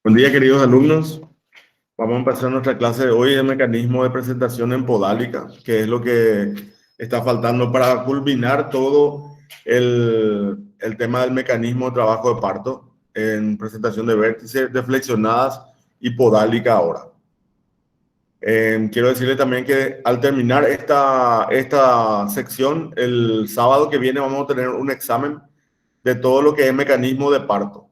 Buen día, queridos alumnos. Vamos a empezar nuestra clase de hoy de mecanismo de presentación en podálica, que es lo que está faltando para culminar todo el tema del mecanismo de trabajo de parto en presentación de vértices, de flexionadas y podálica ahora. Quiero decirle también que al terminar esta sección, el sábado que viene vamos a tener un examen de todo lo que es mecanismo de parto.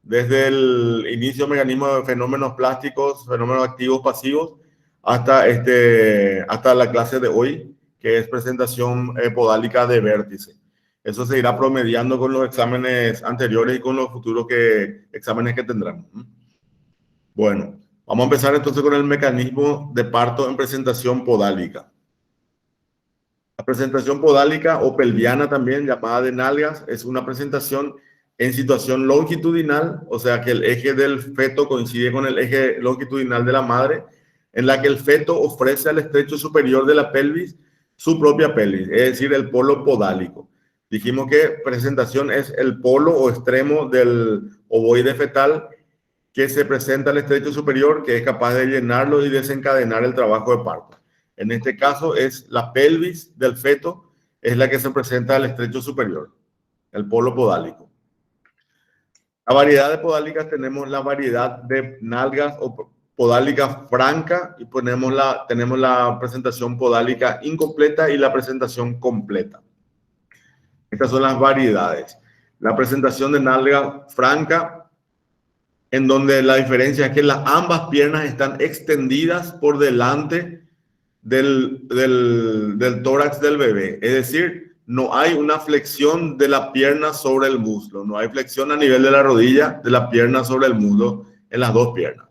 Desde el inicio del mecanismo de fenómenos plásticos, fenómenos activos, pasivos, hasta la clase de hoy, que es presentación podálica de vértice. Eso se irá promediando con los exámenes anteriores y con los futuros exámenes que tendrán. Bueno, vamos a empezar entonces con el mecanismo de parto en presentación podálica. La presentación podálica o pelviana también, llamada de nalgas, es una presentación en situación longitudinal, o sea que el eje del feto coincide con el eje longitudinal de la madre, en la que el feto ofrece al estrecho superior de la pelvis su propia pelvis, es decir, el polo podálico. Dijimos que presentación es el polo o extremo del ovoide fetal que se presenta al estrecho superior, que es capaz de llenarlo y desencadenar el trabajo de parto. En este caso es la pelvis del feto, es la que se presenta al estrecho superior, el polo podálico. La variedad de podálicas tenemos la variedad de nalgas o podálica franca y tenemos la presentación podálica incompleta y la presentación completa. Estas son las variedades. La presentación de nalga franca, en donde la diferencia es que ambas piernas están extendidas por delante del tórax del bebé. Es decir, no hay una flexión de la pierna sobre el muslo, no hay flexión a nivel de la rodilla de la pierna sobre el muslo en las dos piernas,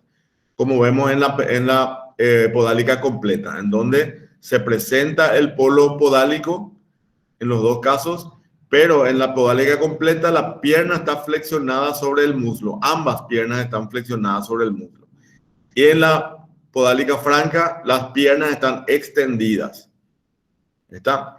como vemos en la podálica completa, en donde se presenta el polo podálico en los dos casos, pero en la podálica completa la pierna está flexionada sobre el muslo, ambas piernas están flexionadas sobre el muslo. Y en la podálica franca las piernas están extendidas. ¿Está?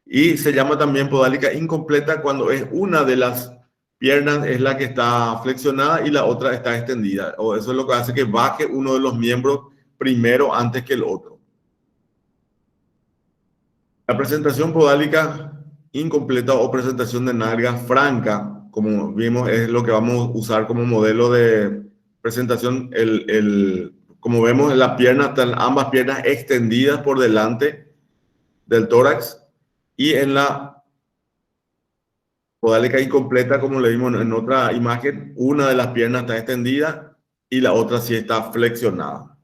Y se llama también podálica incompleta cuando es una de las piernas es la que está flexionada y la otra está extendida. O eso es lo que hace que baje uno de los miembros primero antes que el otro. La presentación podálica incompleta o presentación de nalga franca, como vimos, es lo que vamos a usar como modelo de presentación. Como vemos, las piernas están ambas piernas extendidas por delante del tórax, y en la podálica incompleta, como le vimos en otra imagen, una de las piernas está extendida y la otra sí está flexionada.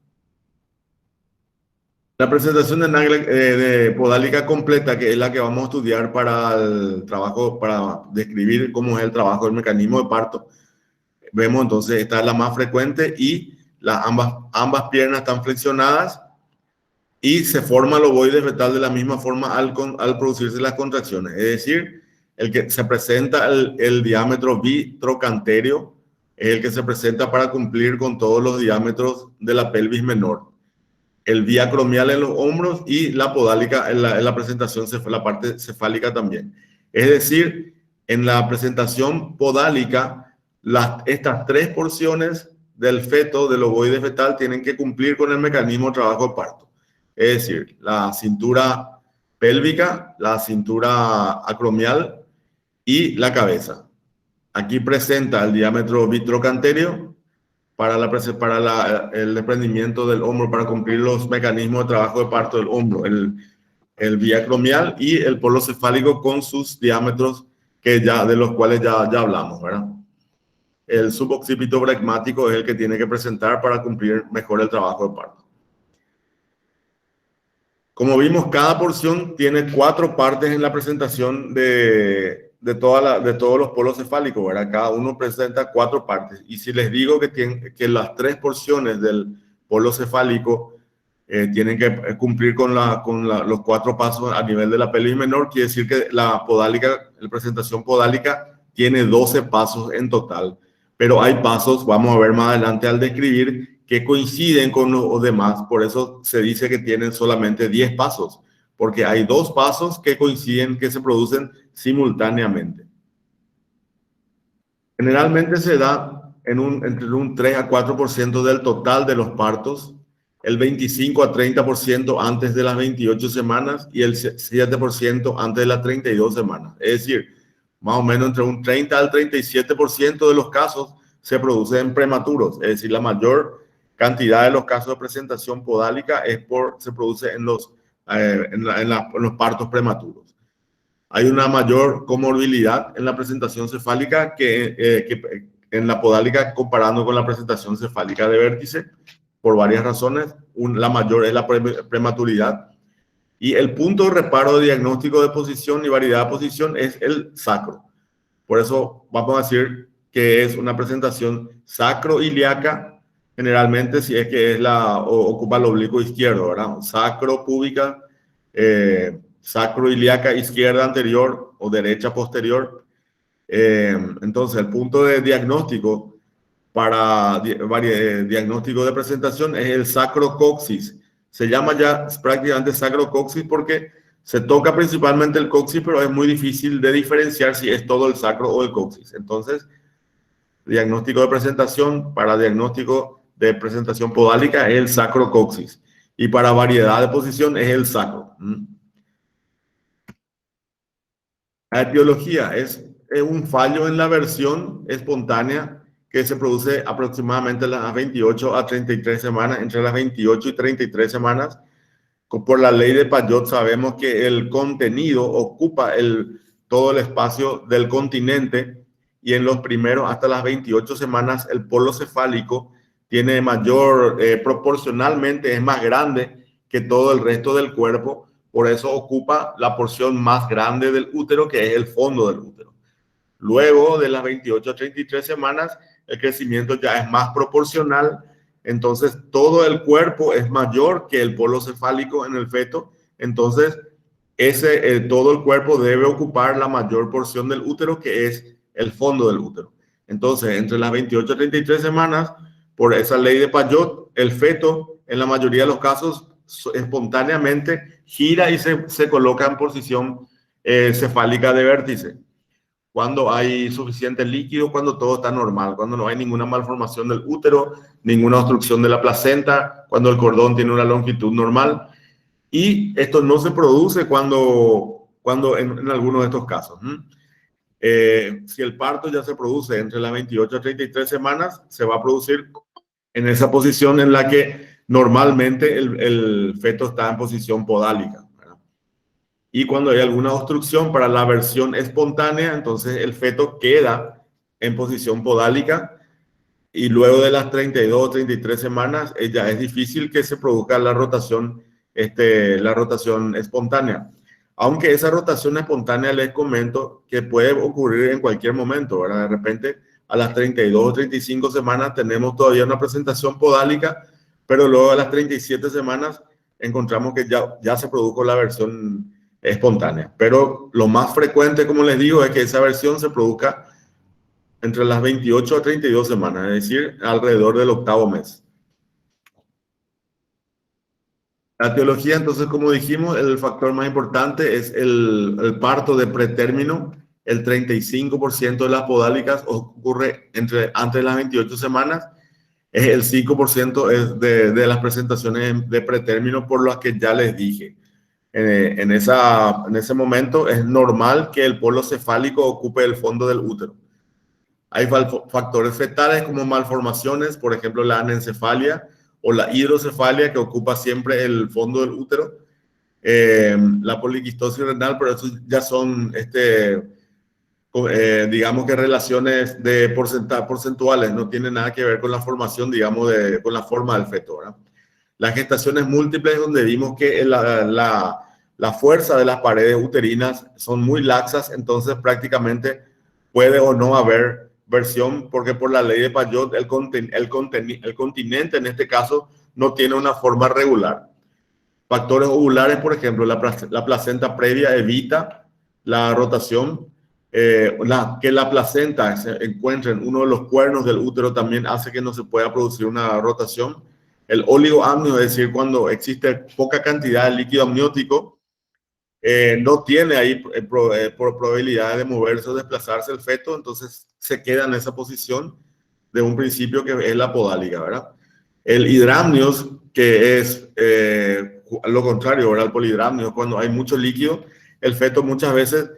La presentación de nalga de podálica completa, que es la que vamos a estudiar para el trabajo, para describir cómo es el trabajo del mecanismo de parto, vemos entonces esta es la más frecuente y ambas piernas están flexionadas y se forma el ovoide fetal de la misma forma al producirse las contracciones. Es decir, el que se presenta el diámetro bitrocantéreo es el que se presenta para cumplir con todos los diámetros de la pelvis menor. El biacromial en los hombros y la podálica en la presentación, la parte cefálica también. Es decir, en la presentación podálica, estas tres porciones del feto, del ovoide fetal, tienen que cumplir con el mecanismo de trabajo de parto. Es decir, la cintura pélvica, la cintura acromial y la cabeza. Aquí presenta el diámetro bitrocantéreo para el desprendimiento del hombro, para cumplir los mecanismos de trabajo de parto del hombro, el biacromial y el polo cefálico con sus diámetros de los cuales ya hablamos, ¿verdad? El suboccipito bregmático es el que tiene que presentar para cumplir mejor el trabajo de parto. Como vimos, cada porción tiene 4 partes en la presentación de todos los polos cefálicos, ¿verdad? Cada uno presenta 4 partes. Y si les digo que las 3 porciones del polo cefálico tienen que cumplir con los 4 pasos a nivel de la pelvis menor, quiere decir que la presentación podálica tiene 12 pasos en total. Pero hay pasos, vamos a ver más adelante al describir, que coinciden con los demás. Por eso se dice que tienen solamente 10 pasos, porque hay 2 pasos que coinciden, que se producen simultáneamente. Generalmente se da entre un 3 a 4% del total de los partos, el 25 a 30% antes de las 28 semanas y el 7% antes de las 32 semanas. Es decir, más o menos entre un 30 al 37% de los casos se producen prematuros. Es decir, la mayor cantidad de los casos de presentación podálica se produce en los partos prematuros. Hay una mayor comorbilidad en la presentación cefálica que en la podálica, comparando con la presentación cefálica de vértice, por varias razones. La mayor es la prematuridad. Y el punto de reparo de diagnóstico de posición y variedad de posición es el sacro. Por eso vamos a decir que es una presentación sacroiliaca, generalmente si es que ocupa el oblicuo izquierdo, ¿verdad? Sacropúbica, sacroiliaca izquierda anterior o derecha posterior. Entonces, el punto de diagnóstico para diagnóstico de presentación es el sacrocoxis. Se llama ya prácticamente sacrocoxis porque se toca principalmente el coxis, pero es muy difícil de diferenciar si es todo el sacro o el coxis. Entonces, diagnóstico de presentación para diagnóstico de presentación podálica es el sacrocoxis. Y para variedad de posición es el sacro. La etiología es un fallo en la versión espontánea que se produce aproximadamente a las 28 a 33 semanas, entre las 28 y 33 semanas. Por la ley de Payot sabemos que el contenido ocupa todo el espacio del continente y en los primeros hasta las 28 semanas el polo cefálico tiene proporcionalmente es más grande que todo el resto del cuerpo. Por eso ocupa la porción más grande del útero, que es el fondo del útero. Luego de las 28 a 33 semanas, el crecimiento ya es más proporcional. Entonces, todo el cuerpo es mayor que el polo cefálico en el feto. Entonces, todo el cuerpo debe ocupar la mayor porción del útero, que es el fondo del útero. Entonces, entre las 28 a 33 semanas, por esa ley de Payot, el feto, en la mayoría de los casos, espontáneamente gira y se coloca en posición cefálica de vértice. Cuando hay suficiente líquido, cuando todo está normal, cuando no hay ninguna malformación del útero, ninguna obstrucción de la placenta, cuando el cordón tiene una longitud normal. Y esto no se produce cuando en algunos de estos casos. Si el parto ya se produce entre las 28 a 33 semanas, se va a producir en esa posición en la que normalmente el feto está en posición podálica. Y cuando hay alguna obstrucción para la versión espontánea, entonces el feto queda en posición podálica y luego de las 32 o 33 semanas ya es difícil que se produzca la rotación espontánea. Aunque esa rotación espontánea les comento que puede ocurrir en cualquier momento, ¿verdad? De repente a las 32 o 35 semanas tenemos todavía una presentación podálica, pero luego a las 37 semanas encontramos que ya se produjo la versión espontánea. Pero lo más frecuente, como les digo, es que esa versión se produzca entre las 28 a 32 semanas, es decir, alrededor del 8º mes. La etiología, entonces, como dijimos, el factor más importante es el parto de pretérmino. El 35% de las podálicas ocurre antes de las 28 semanas. El 5% es de las presentaciones de pretérmino, por las que ya les dije. En ese momento es normal que el polo cefálico ocupe el fondo del útero. Hay factores fetales como malformaciones, por ejemplo, la anencefalia o la hidrocefalia, que ocupa siempre el fondo del útero. La poliquistosis renal, pero eso ya son, digamos que relaciones de porcentuales, no tiene nada que ver con la formación, digamos, con la forma del feto, ¿verdad? Las gestaciones múltiples, donde vimos que la fuerza de las paredes uterinas son muy laxas, entonces prácticamente puede o no haber versión, porque por la ley de Payot el continente en este caso no tiene una forma regular. Factores ovulares, por ejemplo, la placenta previa evita la rotación. que la placenta se encuentre en uno de los cuernos del útero también hace que no se pueda producir una rotación. El oligoamnio, es decir, cuando existe poca cantidad de líquido amniótico, no tiene ahí por probabilidad de moverse o desplazarse el feto, entonces se queda en esa posición de un principio que es la podálica, ¿verdad? El hidramnios, que es lo contrario, ¿verdad? El polihidramnio, cuando hay mucho líquido, el feto muchas veces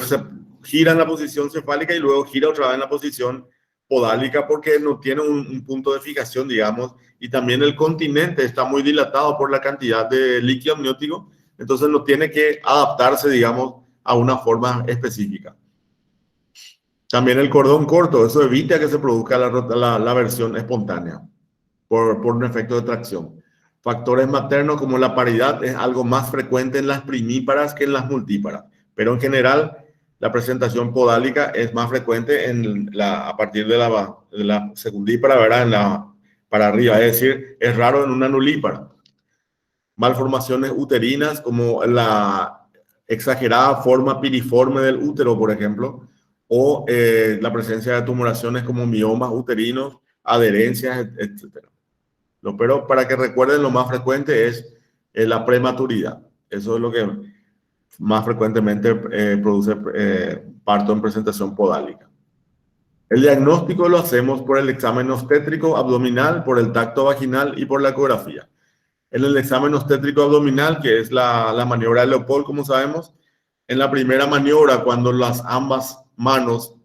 se gira en la posición cefálica y luego gira otra vez en la posición podálica porque no tiene un punto de fijación, digamos, y también el continente está muy dilatado por la cantidad de líquido amniótico, entonces no tiene que adaptarse, digamos, a una forma específica. También el cordón corto, eso evita que se produzca la versión espontánea por un efecto de tracción. Factores maternos como la paridad es algo más frecuente en las primíparas que en las multíparas, pero en general la presentación podálica es más frecuente a partir de la secundípara, ¿verdad? Para arriba, es decir, es raro en una nulípara. Malformaciones uterinas como la exagerada forma piriforme del útero, por ejemplo, o la presencia de tumoraciones como miomas uterinos, adherencias, etc. Pero para que recuerden, lo más frecuente es la prematuridad. Eso es lo que más frecuentemente produce parto en presentación podálica. El diagnóstico lo hacemos por el examen obstétrico abdominal, por el tacto vaginal y por la ecografía. En el examen obstétrico abdominal, que es la maniobra de Leopold, como sabemos, en la primera maniobra, cuando las ambas manos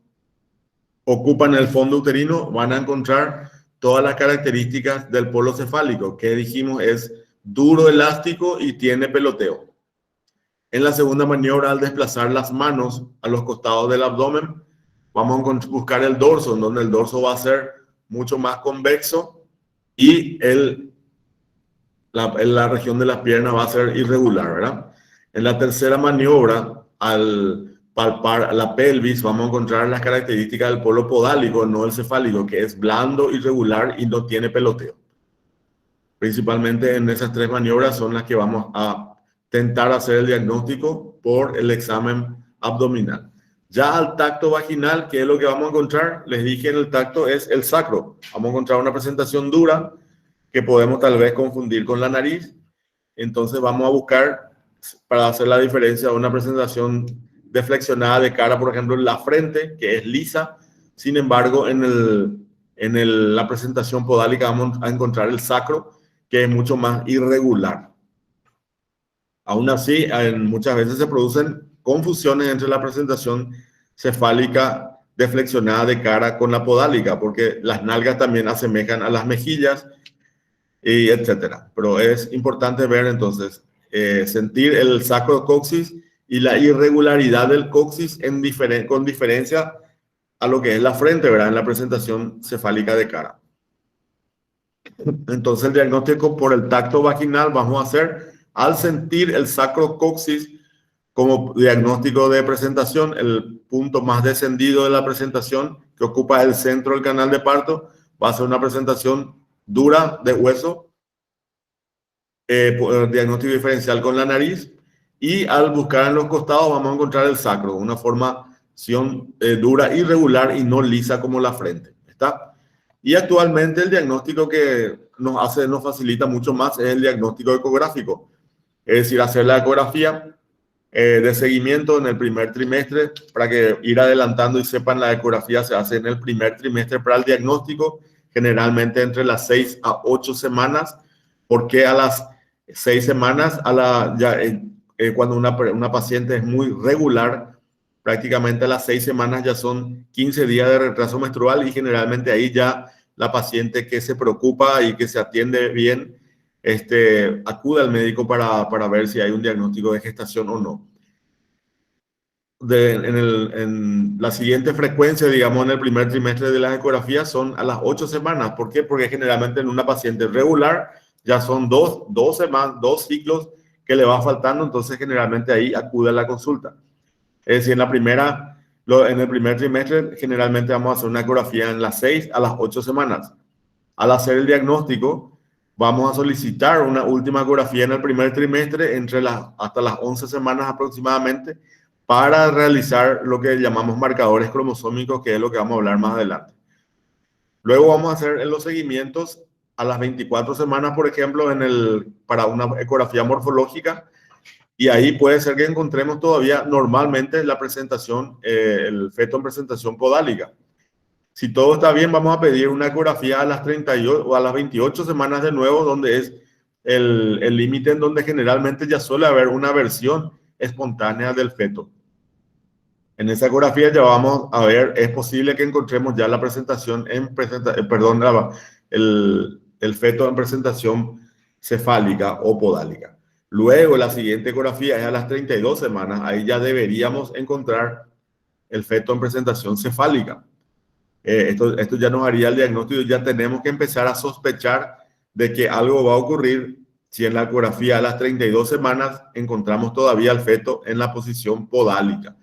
ocupan el fondo uterino, van a encontrar todas las características del polo cefálico, que dijimos es duro, elástico y tiene peloteo. En la segunda maniobra, al desplazar las manos a los costados del abdomen, vamos a buscar el dorso, en donde el dorso va a ser mucho más convexo y la región de las piernas va a ser irregular, ¿verdad? En la tercera maniobra, al palpar la pelvis, vamos a encontrar las características del polo podálico, no el cefálico, que es blando, irregular y no tiene peloteo. Principalmente en esas tres maniobras son las que vamos a tentar hacer el diagnóstico por el examen abdominal. Ya al tacto vaginal, ¿qué es lo que vamos a encontrar? Les dije, en el tacto es el sacro. Vamos a encontrar una presentación dura que podemos tal vez confundir con la nariz. Entonces vamos a buscar, para hacer la diferencia, una presentación deflexionada de cara, por ejemplo, en la frente, que es lisa. Sin embargo, en la presentación podálica vamos a encontrar el sacro, que es mucho más irregular. Aún así, muchas veces se producen confusiones entre la presentación cefálica deflexionada de cara con la podálica, porque las nalgas también asemejan a las mejillas, y etcétera. Pero es importante ver entonces, sentir el sacrocoxis y la irregularidad del coxis con diferencia a lo que es la frente, ¿verdad? En la presentación cefálica de cara. Entonces el diagnóstico por el tacto vaginal vamos a hacer, al sentir el sacrocoxis como diagnóstico de presentación, el punto más descendido de la presentación que ocupa el centro del canal de parto, va a ser una presentación dura de hueso, diagnóstico diferencial con la nariz, y al buscar en los costados vamos a encontrar el sacro, una formación dura, irregular y no lisa como la frente. ¿Está? Y actualmente el diagnóstico que nos facilita mucho más es el diagnóstico ecográfico, es decir, hacer la ecografía de seguimiento en el primer trimestre, para que ir adelantando y sepan, la ecografía se hace en el primer trimestre para el diagnóstico, generalmente entre las 6 a 8 semanas, porque a las 6 semanas, cuando una paciente es muy regular, prácticamente a las 6 semanas ya son 15 días de retraso menstrual, y generalmente ahí ya la paciente que se preocupa y que se atiende bien, acude al médico para ver si hay un diagnóstico de gestación o no. En la siguiente frecuencia, digamos, en el primer trimestre de las ecografías son a las 8 semanas. ¿Por qué? Porque generalmente en una paciente regular ya son dos ciclos que le va faltando, entonces generalmente ahí acude a la consulta. Es decir, en el primer trimestre generalmente vamos a hacer una ecografía en las 6 a las 8 semanas. Al hacer el diagnóstico, vamos a solicitar una última ecografía en el primer trimestre hasta las 11 semanas aproximadamente, para realizar lo que llamamos marcadores cromosómicos, que es lo que vamos a hablar más adelante. Luego vamos a hacer los seguimientos a las 24 semanas, por ejemplo, para una ecografía morfológica, y ahí puede ser que encontremos todavía normalmente la presentación, el feto en presentación podálica. Si todo está bien, vamos a pedir una ecografía a las 38 o a las 28 semanas de nuevo, donde es el límite en donde generalmente ya suele haber una versión espontánea del feto. En esa ecografía ya vamos a ver, es posible que encontremos ya la presentación el feto en presentación cefálica o podálica. Luego la siguiente ecografía es a las 32 semanas, ahí ya deberíamos encontrar el feto en presentación cefálica. Esto ya nos haría el diagnóstico y ya tenemos que empezar a sospechar de que algo va a ocurrir si en la ecografía a las 32 semanas encontramos todavía el feto en la posición podálica.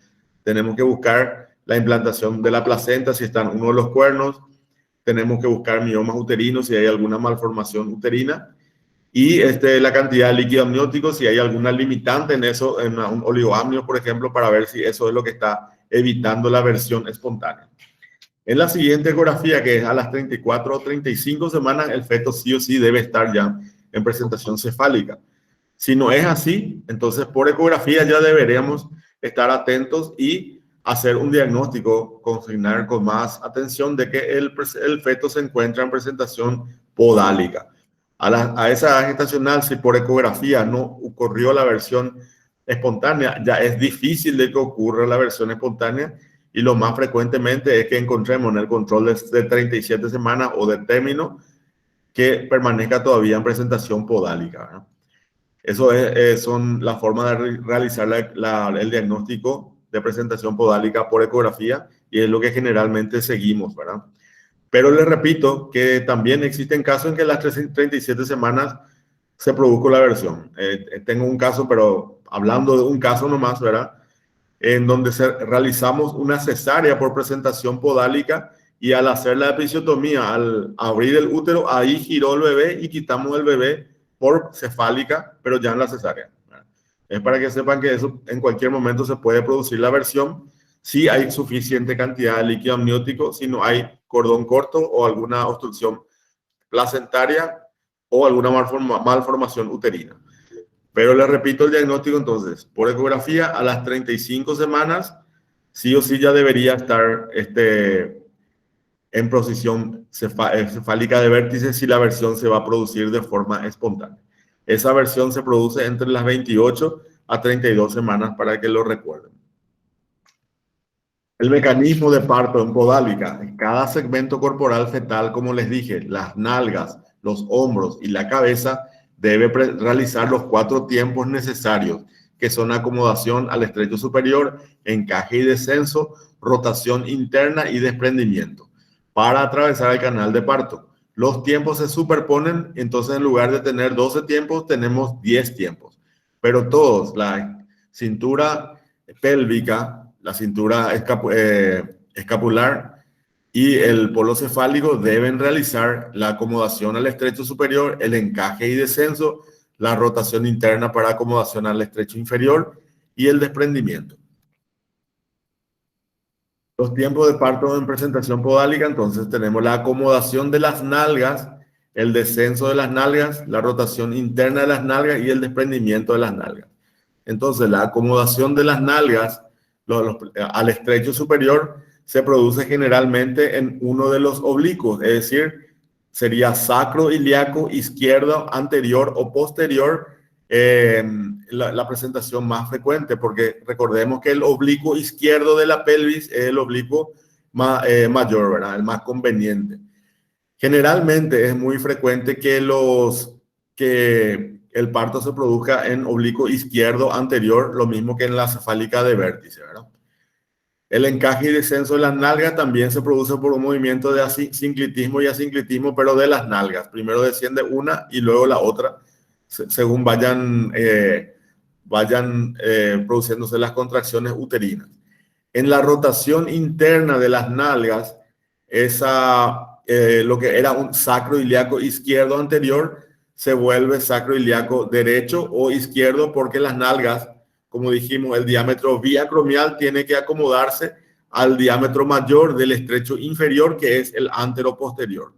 Tenemos que buscar la implantación de la placenta si está en uno de los cuernos, tenemos que buscar miomas uterinos si hay alguna malformación uterina y la cantidad de líquido amniótico si hay alguna limitante en eso, en un oligoamnio, por ejemplo, para ver si eso es lo que está evitando la versión espontánea. En la siguiente ecografía, que es a las 34 o 35 semanas, el feto sí o sí debe estar ya en presentación cefálica. Si no es así, entonces por ecografía ya deberíamos estar atentos y hacer un diagnóstico, consignar con más atención de que el feto se encuentra en presentación podálica. A esa edad gestacional, si por ecografía no ocurrió la versión espontánea, ya es difícil de que ocurra la versión espontánea y lo más frecuentemente es que encontremos en el control de 37 semanas o de término que permanezca todavía en presentación podálica, ¿no? Eso son la forma de realizar el diagnóstico de presentación podálica por ecografía y es lo que generalmente seguimos, ¿verdad? Pero les repito que también existen casos en que las 37 semanas se produjo la versión. Tengo un caso, pero hablando de un caso nomás, ¿verdad? En donde realizamos una cesárea por presentación podálica y al hacer la episiotomía, al abrir el útero, ahí giró el bebé y quitamos el bebé por cefálica, pero ya en la cesárea. Es para que sepan que eso en cualquier momento se puede producir la versión si hay suficiente cantidad de líquido amniótico, si no hay cordón corto o alguna obstrucción placentaria o alguna malformación uterina. Pero les repito el diagnóstico entonces, por ecografía a las 35 semanas, sí o sí ya debería estar en posición cefálica de vértice si la versión se va a producir de forma espontánea. Esa versión se produce entre las 28 a 32 semanas para que lo recuerden. El mecanismo de parto en podálica. En cada segmento corporal fetal, como les dije, las nalgas, los hombros y la cabeza, debe realizar los 4 tiempos necesarios, que son acomodación al estrecho superior, encaje y descenso, rotación interna y desprendimiento, para atravesar el canal de parto. Los tiempos se superponen, entonces en lugar de tener 12 tiempos, tenemos 10 tiempos. Pero todos, la cintura pélvica, la cintura escapular y el polo cefálico deben realizar la acomodación al estrecho superior, el encaje y descenso, la rotación interna para acomodación al estrecho inferior y el desprendimiento. Los tiempos de parto en presentación podálica, entonces tenemos la acomodación de las nalgas, el descenso de las nalgas, la rotación interna de las nalgas y el desprendimiento de las nalgas. Entonces, la acomodación de las nalgas al estrecho superior se produce generalmente en uno de los oblicuos, es decir, sería sacroiliaco izquierdo, anterior o posterior, la presentación más frecuente, porque recordemos que el oblicuo izquierdo de la pelvis es el oblicuo mayor, ¿verdad? El más conveniente. Generalmente es muy frecuente que el parto se produzca en oblicuo izquierdo anterior, lo mismo que en la cefálica de vértice, ¿verdad? El encaje y descenso de las nalgas también se produce por un movimiento de sinclitismo y asinclitismo, pero de las nalgas. Primero desciende una y luego la otra, según vayan produciéndose las contracciones uterinas. En la rotación interna de las nalgas, lo que era un sacroiliaco izquierdo anterior se vuelve sacroiliaco derecho o izquierdo porque las nalgas como dijimos, el diámetro biacromial tiene que acomodarse al diámetro mayor del estrecho inferior, que es el anteroposterior.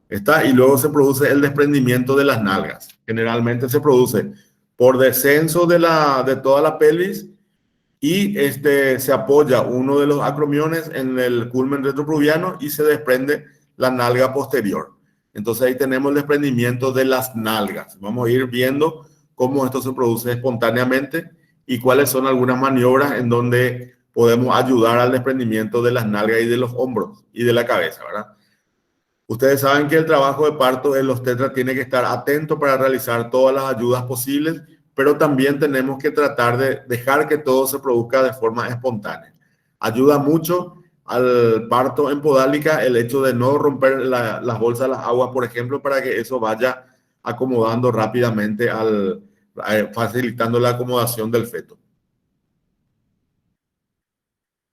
¿Está? Y luego se produce el desprendimiento de las nalgas. Generalmente se produce por descenso de toda la pelvis y se apoya uno de los acromiones en el culmen retropluviano y se desprende la nalga posterior. Entonces ahí tenemos el desprendimiento de las nalgas. Vamos a ir viendo cómo esto se produce espontáneamente y cuáles son algunas maniobras en donde podemos ayudar al desprendimiento de las nalgas y de los hombros y de la cabeza, ¿verdad? Ustedes saben que el trabajo de parto en los tetras tiene que estar atento para realizar todas las ayudas posibles, pero también tenemos que tratar de dejar que todo se produzca de forma espontánea. Ayuda mucho al parto en podálica el hecho de no romper las bolsas de las aguas, por ejemplo, para que eso vaya acomodando rápidamente, facilitando la acomodación del feto.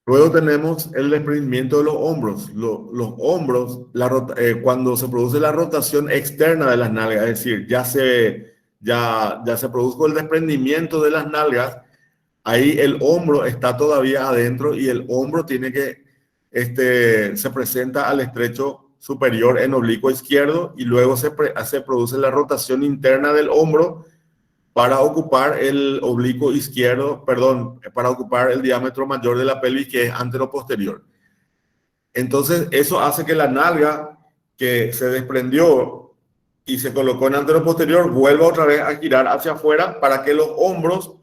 Luego tenemos el desprendimiento de los hombros. Los hombros, cuando se produce la rotación externa de las nalgas, es decir, ya se produjo el desprendimiento de las nalgas, ahí el hombro está todavía adentro y el hombro se presenta al estrecho superior en oblicuo izquierdo y luego se produce la rotación interna del hombro para ocupar el oblicuo izquierdo, perdón, para ocupar el diámetro mayor de la pelvis, que es anteroposterior. Entonces, eso hace que la nalga que se desprendió y se colocó en anteroposterior vuelva otra vez a girar hacia afuera para que los hombros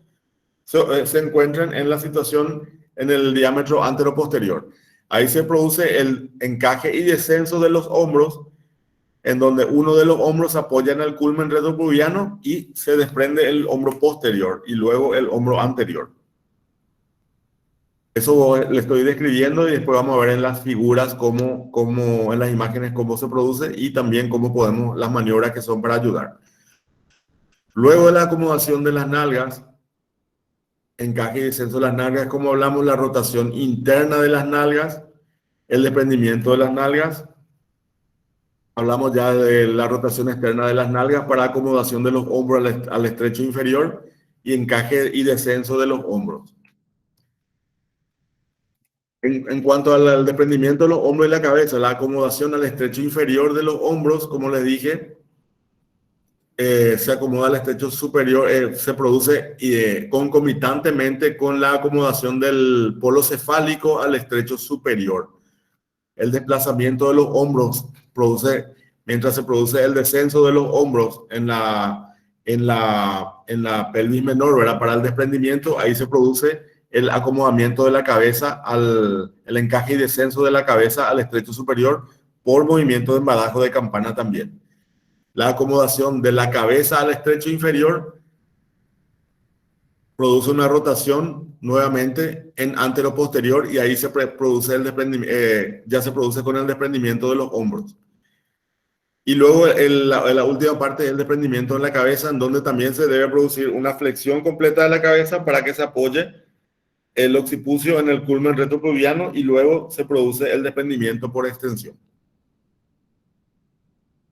se encuentren en la situación en el diámetro anteroposterior. Ahí se produce el encaje y descenso de los hombros, en donde uno de los hombros se apoya en el culmen retropluviano y se desprende el hombro posterior y luego el hombro anterior. Eso le estoy describiendo y después vamos a ver en las figuras en las imágenes cómo se produce y también cómo podemos, las maniobras que son para ayudar. Luego de la acomodación de las nalgas, encaje y descenso de las nalgas, como hablamos, la rotación interna de las nalgas, el desprendimiento de las nalgas. Hablamos ya de la rotación externa de las nalgas para acomodación de los hombros al estrecho inferior y encaje y descenso de los hombros. En cuanto al desprendimiento de los hombros y la cabeza, la acomodación al estrecho inferior de los hombros, como les dije, se acomoda al estrecho superior, se produce concomitantemente con la acomodación del polo cefálico al estrecho superior. El desplazamiento de los hombros mientras se produce el descenso de los hombros en la pelvis menor, ¿verdad? Para el desprendimiento, ahí se produce el acomodamiento de la cabeza, el encaje y descenso de la cabeza al estrecho superior por movimiento de embadajo de campana también. La acomodación de la cabeza al estrecho inferior produce una rotación nuevamente en anteroposterior y ahí se produce ya se produce con el desprendimiento de los hombros. Y luego la última parte es el desprendimiento de la cabeza, en donde también se debe producir una flexión completa de la cabeza para que se apoye el occipucio en el culmen retropluviano y luego se produce el desprendimiento por extensión.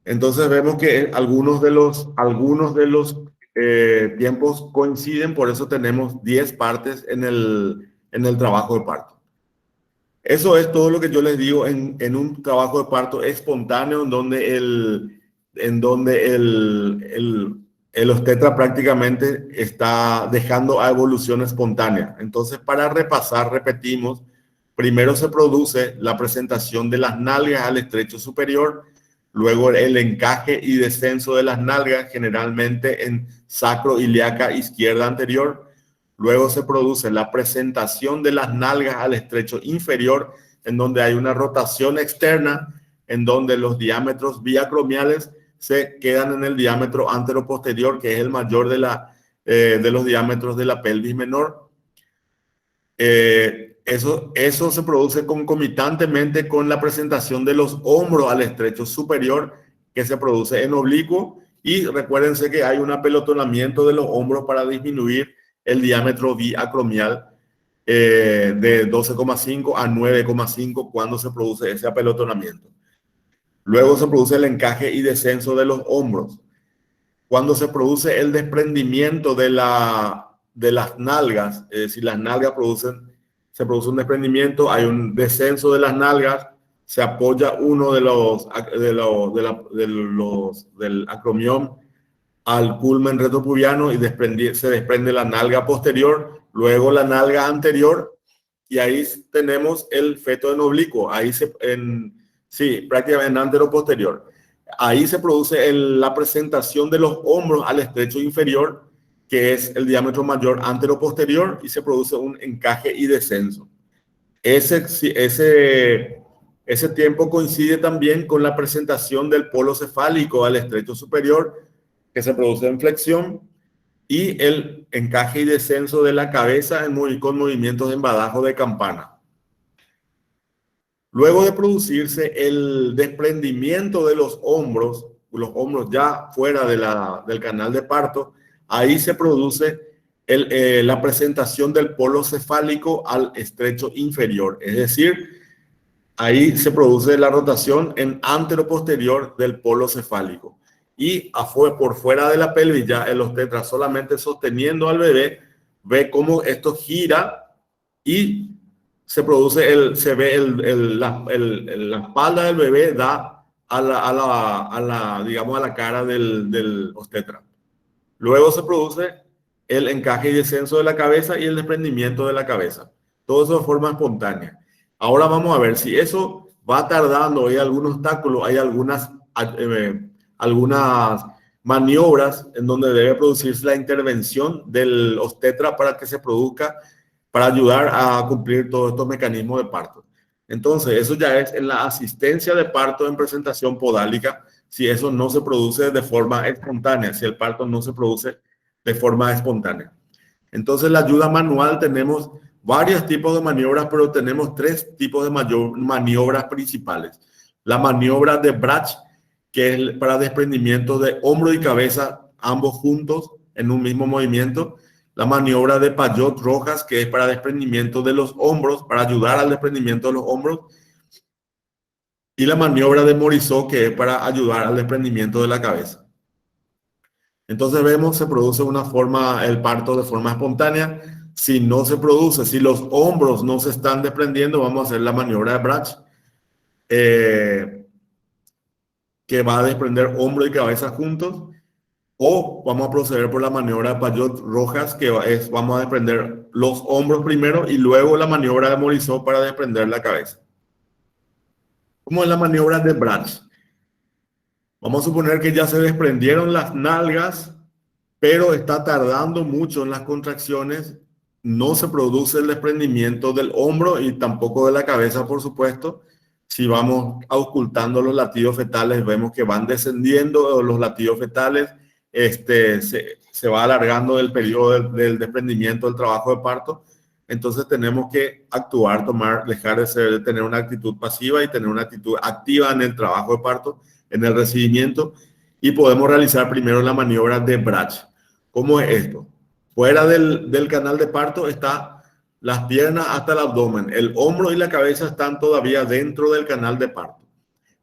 Entonces vemos que algunos de los tiempos coinciden, por eso tenemos 10 partes en el trabajo de parto. Eso es todo lo que yo les digo en un trabajo de parto espontáneo, en donde el obstetra prácticamente está dejando a evolución espontánea. Entonces, para repasar, repetimos, primero se produce la presentación de las nalgas al estrecho superior, luego el encaje y descenso de las nalgas, generalmente en sacro-ilíaca izquierda anterior. Luego se produce la presentación de las nalgas al estrecho inferior, en donde hay una rotación externa, en donde los diámetros biacromiales se quedan en el diámetro anteroposterior, que es el mayor de los diámetros de la pelvis menor. Eso se produce concomitantemente con la presentación de los hombros al estrecho superior, que se produce en oblicuo. Y recuérdense que hay un apelotonamiento de los hombros para disminuir el diámetro biacromial de 12,5 a 9,5 cuando se produce ese apelotonamiento. Luego se produce el encaje y descenso de los hombros. Cuando se produce el desprendimiento de la de las nalgas, es decir, las nalgas se produce un desprendimiento, hay un descenso de las nalgas, se apoya uno del acromión al culmen retropubiano y se desprende la nalga posterior, luego la nalga anterior, y ahí tenemos el feto en oblicuo, sí, prácticamente en antero-posterior. Ahí se produce la presentación de los hombros al estrecho inferior, que es el diámetro mayor antero-posterior, y se produce un encaje y descenso. Ese tiempo coincide también con la presentación del polo cefálico al estrecho superior, que se produce en flexión, y el encaje y descenso de la cabeza con movimientos de embadajo de campana. Luego de producirse el desprendimiento de los hombros ya fuera del canal de parto, ahí se produce la presentación del polo cefálico al estrecho inferior, es decir, ahí se produce la rotación en antero-posterior del polo cefálico. Y por fuera de la pelvis, ya el obstetra solamente sosteniendo al bebé, ve cómo esto gira y se produce la espalda del bebé da digamos, a la cara del obstetra. Luego se produce el encaje y descenso de la cabeza y el desprendimiento de la cabeza. Todo eso de forma espontánea. Ahora vamos a ver si eso va tardando, hay algún obstáculo, hay algunas maniobras en donde debe producirse la intervención del obstetra para que se produzca, para ayudar a cumplir todos estos mecanismos de parto. Entonces, eso ya es en la asistencia de parto en presentación podálica, si eso no se produce de forma espontánea, si el parto no se produce de forma espontánea. Entonces, la ayuda manual tenemos varios tipos de maniobras, pero tenemos tres tipos de maniobras principales. La maniobra de Brach, que es para desprendimiento de hombro y cabeza, ambos juntos en un mismo movimiento. La maniobra de Payot-Rojas, que es para desprendimiento de los hombros, para ayudar al desprendimiento de los hombros. Y la maniobra de Morisot, que es para ayudar al desprendimiento de la cabeza. Entonces vemos, se produce el parto de forma espontánea. Si no se produce, si los hombros no se están desprendiendo, vamos a hacer la maniobra de Brach, que va a desprender hombro y cabeza juntos. O vamos a proceder por la maniobra de Payot-Rojas, que vamos a desprender los hombros primero y luego la maniobra de Morisot para desprender la cabeza. ¿Cómo es la maniobra de Brach? Vamos a suponer que ya se desprendieron las nalgas, pero está tardando mucho en las contracciones. No se produce el desprendimiento del hombro y tampoco de la cabeza, por supuesto. Si vamos ocultando los latidos fetales, vemos que van descendiendo los latidos fetales. Se va alargando el periodo del desprendimiento del trabajo de parto. Entonces tenemos que actuar, dejar de tener una actitud pasiva y tener una actitud activa en el trabajo de parto, en el recibimiento, y podemos realizar primero la maniobra de Brach. ¿Cómo es esto? Fuera del canal de parto está las piernas hasta el abdomen. El hombro y la cabeza están todavía dentro del canal de parto.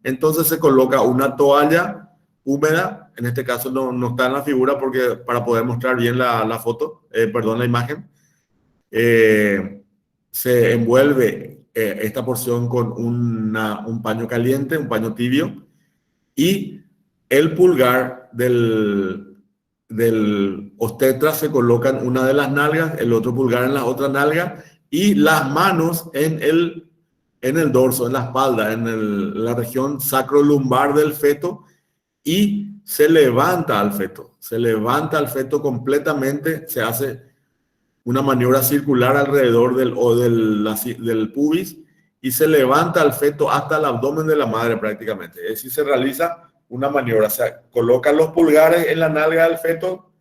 Entonces se coloca una toalla húmeda, en este caso no está en la figura porque para poder mostrar bien la foto, la imagen. Se envuelve esta porción con un paño caliente, un paño tibio, y el pulgar del obstetra se coloca en una de las nalgas, el otro pulgar en la otra nalga, y las manos en el dorso, en la espalda, en la región sacrolumbar del feto, y se levanta al feto completamente, se hace una maniobra circular alrededor del pubis y se levanta al feto hasta el abdomen de la madre prácticamente. Es decir, se realiza una maniobra, o sea, colocan los pulgares en la nalga del feto,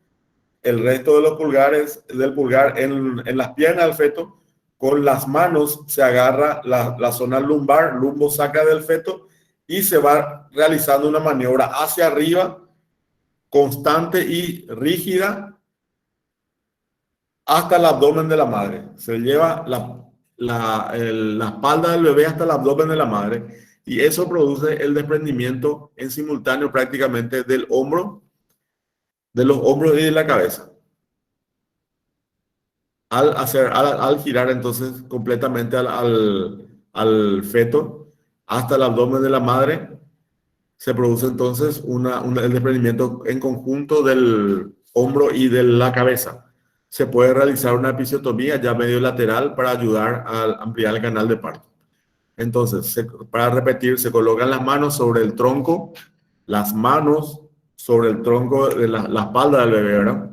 el resto de los pulgares del pulgar en las piernas del feto, con las manos se agarra la zona lumbar, lumbo-sacra del feto, y se va realizando una maniobra hacia arriba, constante y rígida, hasta el abdomen de la madre. Se lleva la espalda del bebé hasta el abdomen de la madre, y eso produce el desprendimiento en simultáneo prácticamente de los hombros y de la cabeza. al girar entonces completamente al feto hasta el abdomen de la madre, se produce entonces el desprendimiento en conjunto del hombro y de la cabeza. Se puede realizar una episiotomía ya medio lateral para ayudar a ampliar el canal de parto. Entonces, para repetir, se colocan las manos sobre el tronco, las manos sobre el tronco de la espalda del bebé, ¿verdad?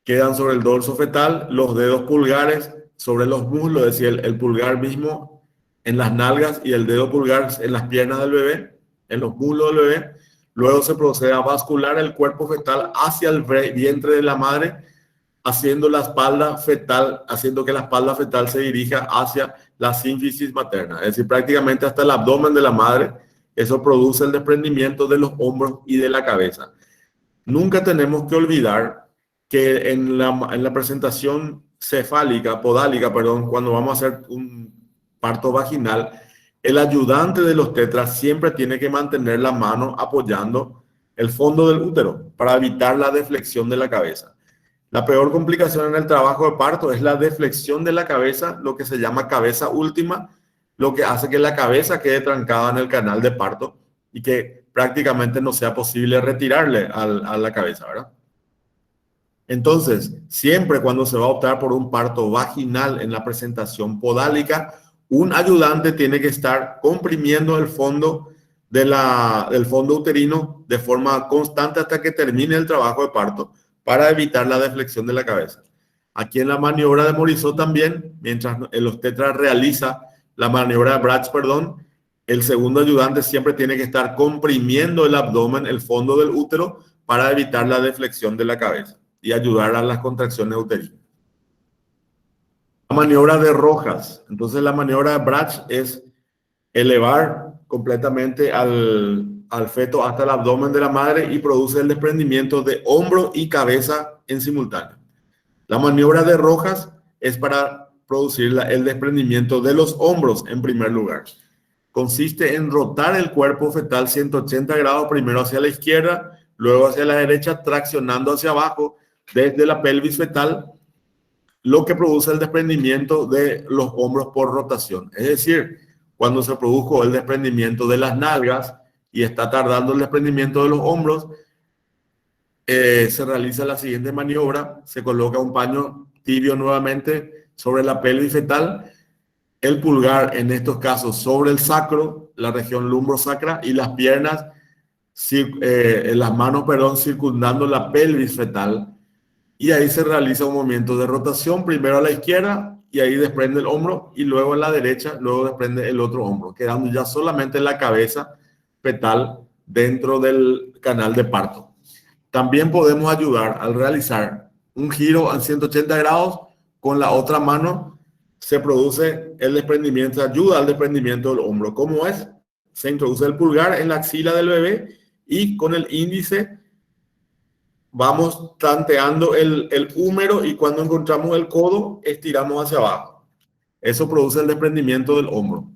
Quedan sobre el dorso fetal, los dedos pulgares sobre los muslos, es decir, el pulgar mismo en las nalgas y el dedo pulgar en las piernas del bebé, en los muslos del bebé. Luego se procede a bascular el cuerpo fetal hacia el vientre de la madre, haciendo la espalda fetal, haciendo que la espalda fetal se dirija hacia la sínfisis materna, es decir, prácticamente hasta el abdomen de la madre. Eso produce el desprendimiento de los hombros y de la cabeza. Nunca tenemos que olvidar que en la presentación cefálica, podálica, perdón, cuando vamos a hacer un parto vaginal, el ayudante de los tetras siempre tiene que mantener la mano apoyando el fondo del útero para evitar la deflexión de la cabeza. La peor complicación en el trabajo de parto es la deflexión de la cabeza, lo que se llama cabeza última, lo que hace que la cabeza quede trancada en el canal de parto y que prácticamente no sea posible retirarle a la cabeza, ¿verdad? Entonces, siempre cuando se va a optar por un parto vaginal en la presentación podálica, un ayudante tiene que estar comprimiendo el fondo del fondo uterino de forma constante hasta que termine el trabajo de parto para evitar la deflexión de la cabeza. Aquí en la maniobra de Morisot también, mientras el obstetra realiza la maniobra de Brach, perdón, el segundo ayudante siempre tiene que estar comprimiendo el abdomen, el fondo del útero, para evitar la deflexión de la cabeza y ayudar a las contracciones uterinas. La maniobra de Rojas. Entonces la maniobra de Brach es elevar completamente al feto hasta el abdomen de la madre y produce el desprendimiento de hombro y cabeza en simultáneo. La maniobra de Rojas es para producir el desprendimiento de los hombros en primer lugar. Consiste en rotar el cuerpo fetal 180 grados, primero hacia la izquierda, luego hacia la derecha, traccionando hacia abajo desde la pelvis fetal, lo que produce el desprendimiento de los hombros por rotación. Es decir, cuando se produjo el desprendimiento de las nalgas y está tardando el desprendimiento de los hombros, se realiza la siguiente maniobra: se coloca un paño tibio nuevamente sobre la pelvis fetal, el pulgar en estos casos sobre el sacro, la región lumbrosacra, y las piernas, las manos, perdón, circundando la pelvis fetal, y ahí se realiza un movimiento de rotación, primero a la izquierda y ahí desprende el hombro, y luego a la derecha, luego desprende el otro hombro, quedando ya solamente la cabeza fetal dentro del canal de parto. También podemos ayudar al realizar un giro a 180 grados con la otra mano. Se produce el desprendimiento, ayuda al desprendimiento del hombro. ¿Cómo es? Se introduce el pulgar en la axila del bebé y con el índice vamos tanteando el húmero, y cuando encontramos el codo estiramos hacia abajo. Eso produce el desprendimiento del hombro.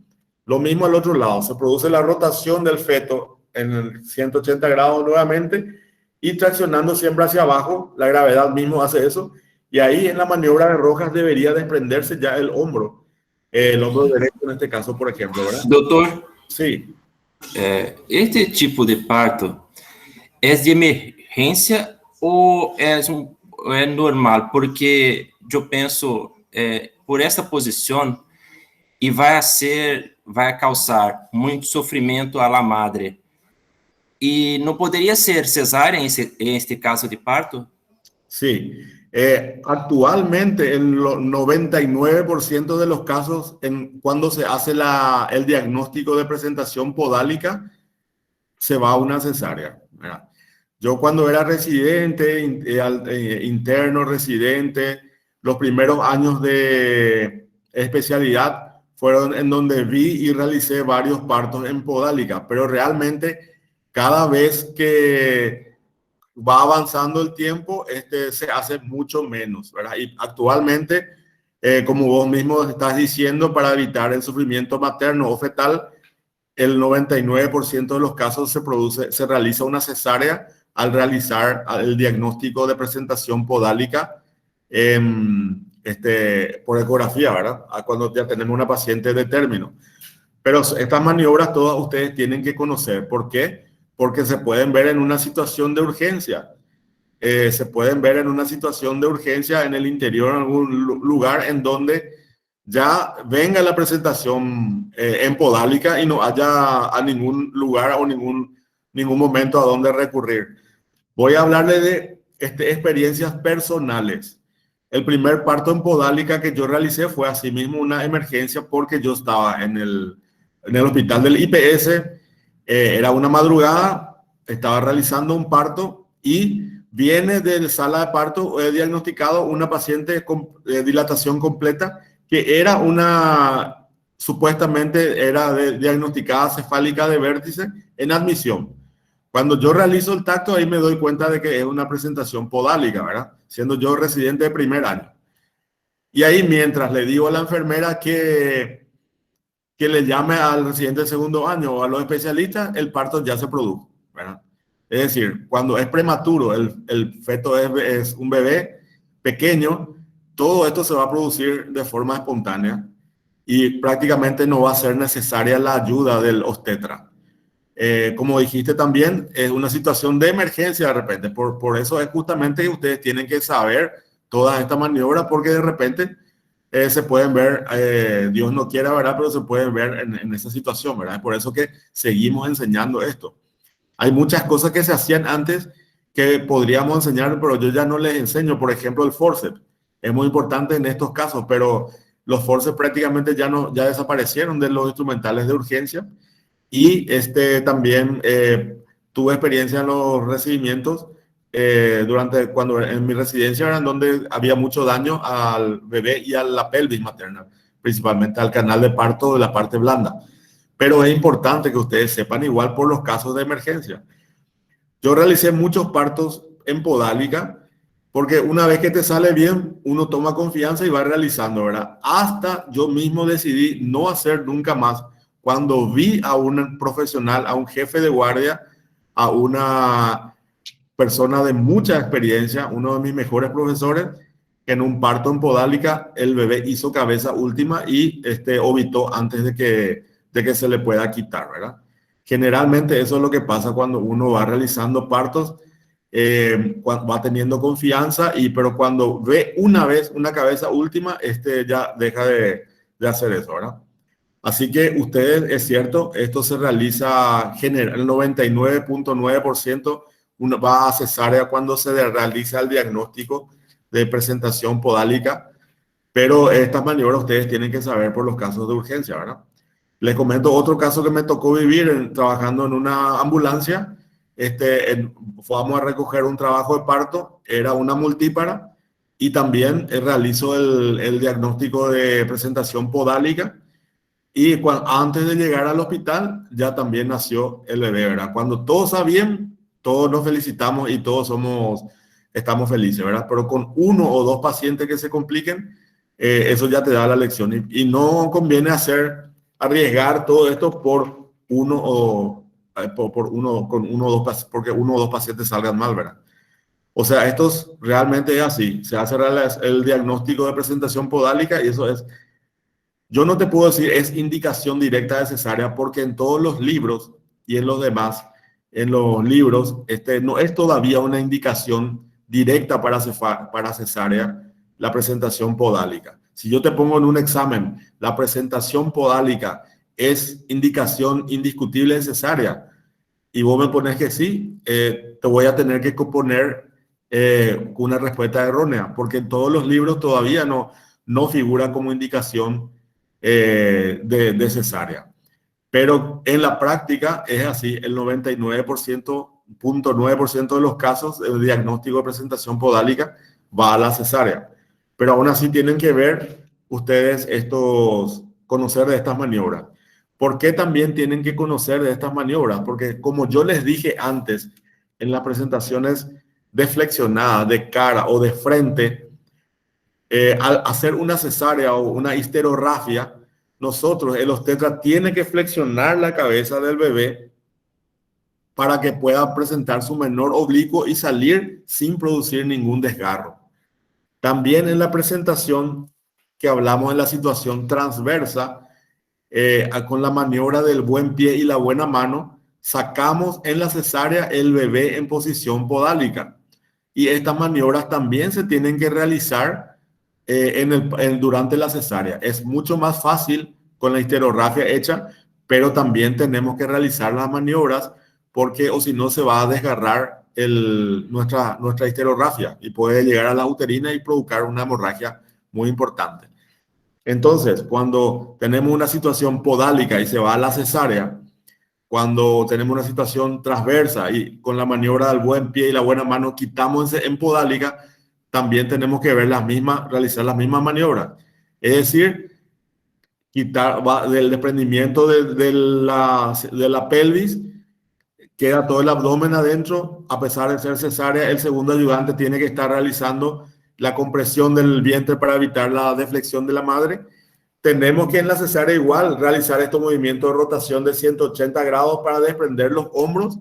Lo mismo al otro lado, se produce la rotación del feto en el 180 grados nuevamente y traccionando siempre hacia abajo. La gravedad mismo hace eso, y ahí en la maniobra de Rojas debería desprenderse ya el hombro derecho en este caso, por ejemplo, ¿verdad? Doutor, Sí. este tipo de parto é de emergência ou é normal? Porque eu penso, por essa posição, e vai causar muito sofrimento à la madre. E não poderia ser cesárea en este caso de parto? Sí, actualmente en el 99% de los casos, cuando se hace el diagnóstico de presentación podálica, se va a una cesárea, ¿verdad? Yo cuando era residente, interno, residente, los primeros años de especialidad fueron en donde vi y realicé varios partos en podálica, pero realmente cada vez que va avanzando el tiempo, se hace mucho menos, ¿verdad? Y actualmente, como vos mismo estás diciendo, para evitar el sufrimiento materno o fetal, el 99% de los casos se realiza una cesárea al realizar el diagnóstico de presentación podálica por ecografía, ¿verdad? A cuando ya tenemos una paciente de término. Pero estas maniobras todas ustedes tienen que conocer. ¿Por qué? Porque se pueden ver en una situación de urgencia. Se pueden ver en una situación de urgencia en el interior, en algún lugar en donde ya venga la presentación empodálica y no haya a ningún lugar o ningún momento a donde recurrir. Voy a hablarle de experiencias personales. El primer parto en podálica que yo realicé fue asimismo una emergencia porque yo estaba en el hospital del IPS, era una madrugada, estaba realizando un parto y viene de la sala de parto diagnosticado una paciente con dilatación completa que era supuestamente era diagnosticada cefálica de vértice en admisión. Cuando yo realizo el tacto, ahí me doy cuenta de que es una presentación podálica, ¿verdad? Siendo yo residente de primer año. Y ahí, mientras le digo a la enfermera que le llame al residente de segundo año o a los especialistas, el parto ya se produjo, ¿verdad? Es decir, cuando es prematuro, el feto es un bebé pequeño, todo esto se va a producir de forma espontánea y prácticamente no va a ser necesaria la ayuda del obstetra. Como dijiste también, es una situación de emergencia de repente. Por eso es justamente que ustedes tienen que saber todas estas maniobras porque de repente se pueden ver, Dios no quiera, ¿verdad? Pero se pueden ver en esa situación, ¿verdad? Por eso que seguimos enseñando esto. Hay muchas cosas que se hacían antes que podríamos enseñar, pero yo ya no les enseño. Por ejemplo, el forceps. Es muy importante en estos casos, pero los forceps prácticamente ya desaparecieron de los instrumentales de urgencia. Y también tuve experiencia en los recibimientos cuando en mi residencia era donde había mucho daño al bebé y a la pelvis materna, principalmente al canal de parto de la parte blanda. Pero es importante que ustedes sepan igual por los casos de emergencia. Yo realicé muchos partos en podálica porque una vez que te sale bien, uno toma confianza y va realizando, ¿verdad? Hasta yo mismo decidí no hacer nunca más cuando vi a un profesional, a un jefe de guardia, a una persona de mucha experiencia, uno de mis mejores profesores, que en un parto en podálica el bebé hizo cabeza última y obitó antes de que se le pueda quitar, ¿verdad? Generalmente eso es lo que pasa cuando uno va realizando partos, va teniendo confianza, pero cuando ve una vez una cabeza última, ya deja de hacer eso, ¿verdad? Así que ustedes, es cierto, esto se realiza general, el 99.9% uno va a cesárea cuando se realiza el diagnóstico de presentación podálica, pero estas maniobras ustedes tienen que saber por los casos de urgencia, ¿verdad? Les comento otro caso que me tocó vivir trabajando en una ambulancia. Fuimos a recoger un trabajo de parto, era una multípara, y también realizo el diagnóstico de presentación podálica. Y antes de llegar al hospital, ya también nació el bebé, ¿verdad? Cuando todo está bien, todos nos felicitamos y todos estamos felices, ¿verdad? Pero con uno o dos pacientes que se compliquen, eso ya te da la lección. Y no conviene arriesgar todo esto por uno o por uno, con uno o dos, porque uno o dos pacientes salgan mal, ¿verdad? O sea, esto realmente es así. Se hace el diagnóstico de presentación podálica y eso es. Yo no te puedo decir es indicación directa de cesárea porque en todos los libros y en los demás, en los libros, no es todavía una indicación directa para cesárea la presentación podálica. Si yo te pongo en un examen, la presentación podálica es indicación indiscutible de cesárea y vos me pones que sí, te voy a tener que poner una respuesta errónea porque en todos los libros todavía no figura como indicación de cesárea. Pero en la práctica es así, el 99.9% de los casos el diagnóstico de presentación podálica va a la cesárea. Pero aún así tienen que ver ustedes conocer de estas maniobras. ¿Por qué también tienen que conocer de estas maniobras? Porque como yo les dije antes, en las presentaciones deflexionadas, de cara o de frente, al hacer una cesárea o una histerorrafia, nosotros, el obstetra tiene que flexionar la cabeza del bebé para que pueda presentar su menor oblicuo y salir sin producir ningún desgarro. También en la presentación que hablamos en la situación transversa, con la maniobra del buen pie y la buena mano, sacamos en la cesárea el bebé en posición podálica. Y estas maniobras también se tienen que realizar durante la cesárea. Es mucho más fácil con la histerografía hecha, pero también tenemos que realizar las maniobras porque o si no se va a desgarrar nuestra histerografía y puede llegar a la uterina y provocar una hemorragia muy importante. Entonces, cuando tenemos una situación podálica y se va a la cesárea, cuando tenemos una situación transversa y con la maniobra del buen pie y la buena mano quitamos en podálica, también tenemos que realizar las mismas maniobras. Es decir, quitar del desprendimiento de la pelvis, queda todo el abdomen adentro. A pesar de ser cesárea, el segundo ayudante tiene que estar realizando la compresión del vientre para evitar la deflexión de la madre. Tenemos que en la cesárea igual realizar estos movimientos de rotación de 180 grados para desprender los hombros,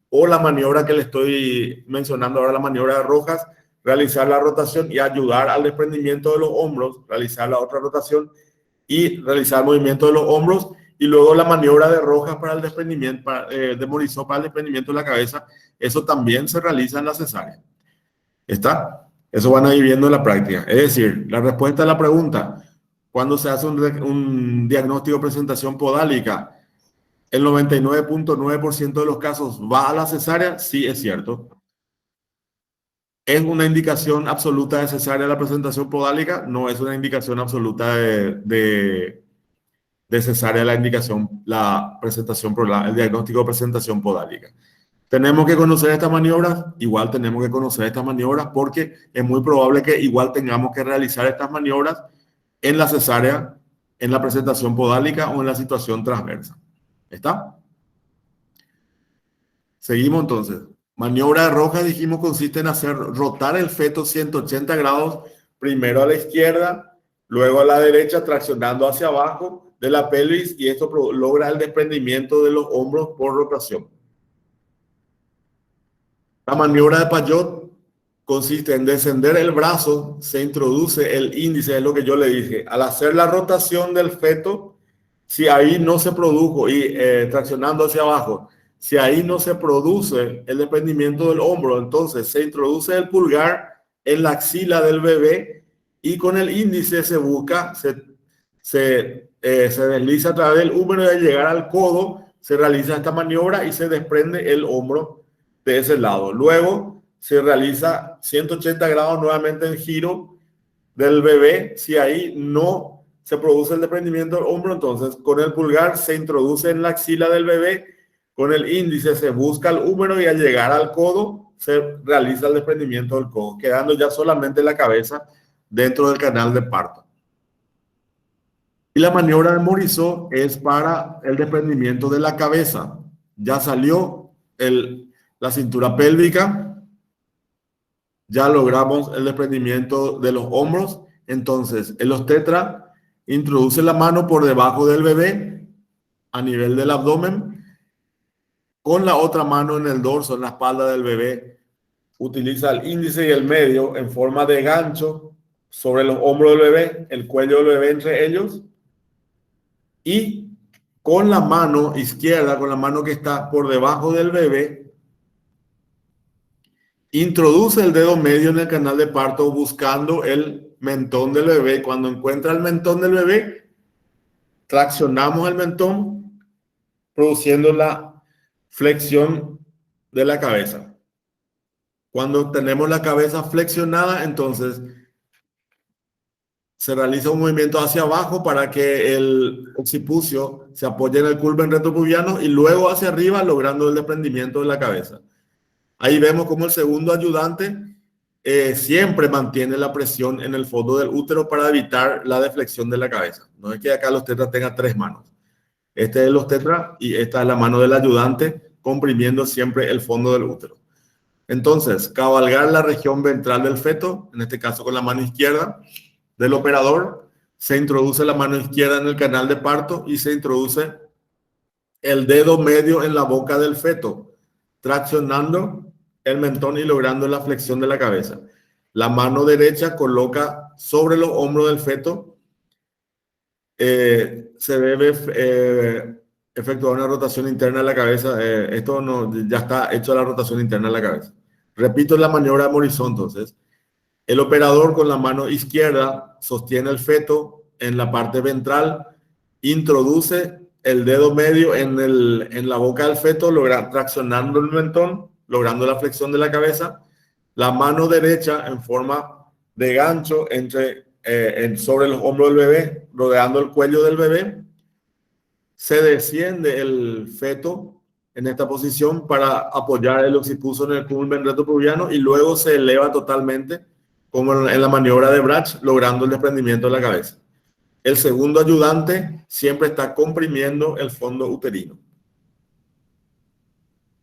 o la maniobra que le estoy mencionando ahora, la maniobra de Rojas, realizar la rotación y ayudar al desprendimiento de los hombros, realizar la otra rotación y realizar el movimiento de los hombros, y luego la maniobra de Rojas para el desprendimiento, de Morisot para el desprendimiento de la cabeza. Eso también se realiza en la cesárea. ¿Está? Eso van a ir viendo en la práctica. Es decir, la respuesta a la pregunta, cuando se hace un diagnóstico de presentación podálica, el 99.9% de los casos va a la cesárea. Sí, es cierto. ¿Es una indicación absoluta de cesárea la presentación podálica? No es una indicación absoluta de cesárea la presentación, el diagnóstico de presentación podálica. ¿Tenemos que conocer estas maniobras? Igual tenemos que conocer estas maniobras porque es muy probable que igual tengamos que realizar estas maniobras en la cesárea, en la presentación podálica o en la situación transversa. ¿Está? Seguimos entonces. Maniobra de Rojas, dijimos, consiste en hacer rotar el feto 180 grados, primero a la izquierda, luego a la derecha, traccionando hacia abajo de la pelvis, y esto logra el desprendimiento de los hombros por rotación. La maniobra de Payot consiste en descender el brazo, se introduce el índice, es lo que yo le dije. Al hacer la rotación del feto, si ahí no se produjo, y traccionando hacia abajo, si ahí no se produce el desprendimiento del hombro, entonces se introduce el pulgar en la axila del bebé y con el índice se busca, se desliza a través del húmero y al llegar al codo se realiza esta maniobra y se desprende el hombro de ese lado. Luego se realiza 180 grados nuevamente en giro del bebé. Si ahí no se produce el desprendimiento del hombro, entonces con el pulgar se introduce en la axila del bebé, con el índice se busca el húmero y al llegar al codo se realiza el desprendimiento del codo, quedando ya solamente la cabeza dentro del canal de parto. Y la maniobra de Morisot es para el desprendimiento de la cabeza. Ya salió la cintura pélvica, ya logramos el desprendimiento de los hombros. Entonces, el obstetra introduce la mano por debajo del bebé a nivel del abdomen, con la otra mano en el dorso, en la espalda del bebé. Utiliza el índice y el medio en forma de gancho sobre los hombros del bebé, el cuello del bebé entre ellos, y con la mano izquierda, con la mano que está por debajo del bebé, introduce el dedo medio en el canal de parto buscando el mentón del bebé. Cuando encuentra el mentón del bebé, traccionamos el mentón, produciendo la flexión de la cabeza. Cuando tenemos la cabeza flexionada, entonces se realiza un movimiento hacia abajo para que el occipucio se apoye en el culmen retropubiano y luego hacia arriba, logrando el desprendimiento de la cabeza. Ahí vemos como el segundo ayudante siempre mantiene la presión en el fondo del útero para evitar la deflexión de la cabeza. No es que acá el obstetra tenga tres manos. Este es el obstetra y esta es la mano del ayudante, comprimiendo siempre el fondo del útero. Entonces, cabalgar la región ventral del feto, en este caso con la mano izquierda del operador, se introduce la mano izquierda en el canal de parto y se introduce el dedo medio en la boca del feto, traccionando el mentón y logrando la flexión de la cabeza. La mano derecha coloca sobre los hombros del feto. Se debe efectuar una rotación interna de la cabeza. Esto no, ya está hecho la rotación interna de la cabeza. Repito la maniobra de Morisot, entonces. El operador con la mano izquierda sostiene el feto en la parte ventral, introduce el dedo medio en la boca del feto, traccionando el mentón, logrando la flexión de la cabeza. La mano derecha en forma de gancho sobre los hombros del bebé, rodeando el cuello del bebé. Se desciende el feto en esta posición para apoyar el occipuso en el culmen retropubiano y luego se eleva totalmente, como en la maniobra de Brach, logrando el desprendimiento de la cabeza. El segundo ayudante siempre está comprimiendo el fondo uterino.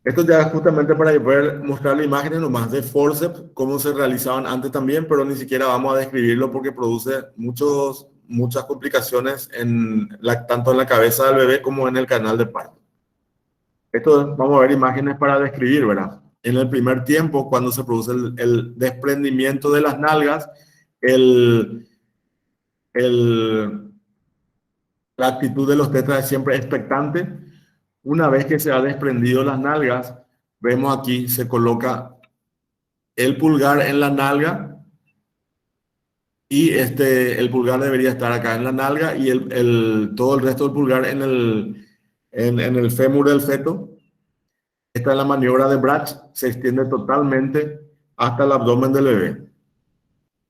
Esto ya es justamente para poder mostrar la imagen nomás de forceps, cómo se realizaban antes también, pero ni siquiera vamos a describirlo porque produce muchas complicaciones tanto en la cabeza del bebé como en el canal de parto. Esto vamos a ver imágenes para describir, ¿verdad? En el primer tiempo, cuando se produce el desprendimiento de las nalgas, la actitud de los tetras es siempre expectante. Una vez que se ha desprendido las nalgas, vemos aquí se coloca el pulgar en la nalga y el pulgar debería estar acá en la nalga y todo el resto del pulgar en el fémur del feto. Esta es la maniobra de Brach, se extiende totalmente hasta el abdomen del bebé.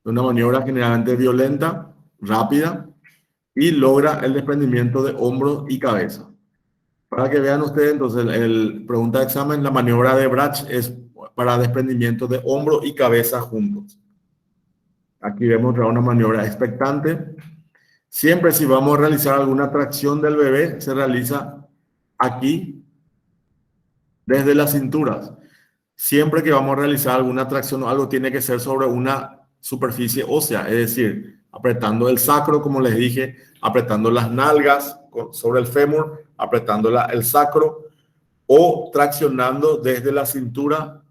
Una maniobra generalmente violenta, rápida y logra el desprendimiento de hombros y cabeza. Para que vean ustedes, entonces, pregunta de examen, la maniobra de Brach es para desprendimiento de hombro y cabeza juntos. Aquí vemos una maniobra expectante. Siempre si vamos a realizar alguna tracción del bebé, se realiza aquí, desde las cinturas. Siempre que vamos a realizar alguna tracción o algo, tiene que ser sobre una superficie ósea, es decir, apretando el sacro, como les dije, apretando las nalgas sobre el fémur, apretando el sacro o traccionando desde la cintura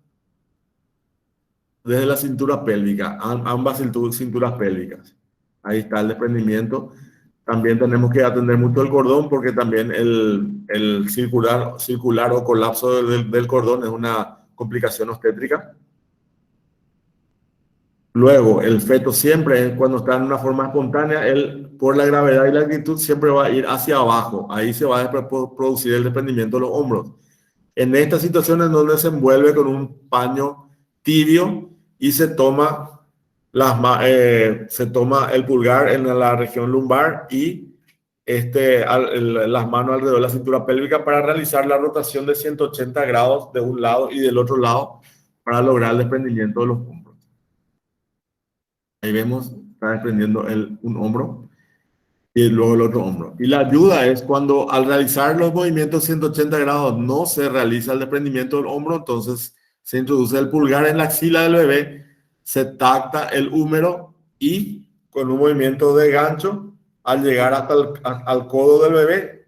pélvica, ambas cinturas pélvicas. Ahí está el desprendimiento. También tenemos que atender mucho el cordón porque también el circular o colapso del cordón es una complicación obstétrica. Luego, el feto siempre, cuando está en una forma espontánea, él, por la gravedad y la actitud, siempre va a ir hacia abajo. Ahí se va a producir el desprendimiento de los hombros. En estas situaciones donde se envuelve con un paño tibio y se toma el pulgar en la región lumbar y las manos alrededor de la cintura pélvica para realizar la rotación de 180 grados de un lado y del otro lado para lograr el desprendimiento de los hombros. Ahí vemos, está desprendiendo un hombro y luego el otro hombro. Y la ayuda es cuando al realizar los movimientos 180 grados no se realiza el desprendimiento del hombro, entonces se introduce el pulgar en la axila del bebé, se tacta el húmero y con un movimiento de gancho, al llegar hasta al codo del bebé,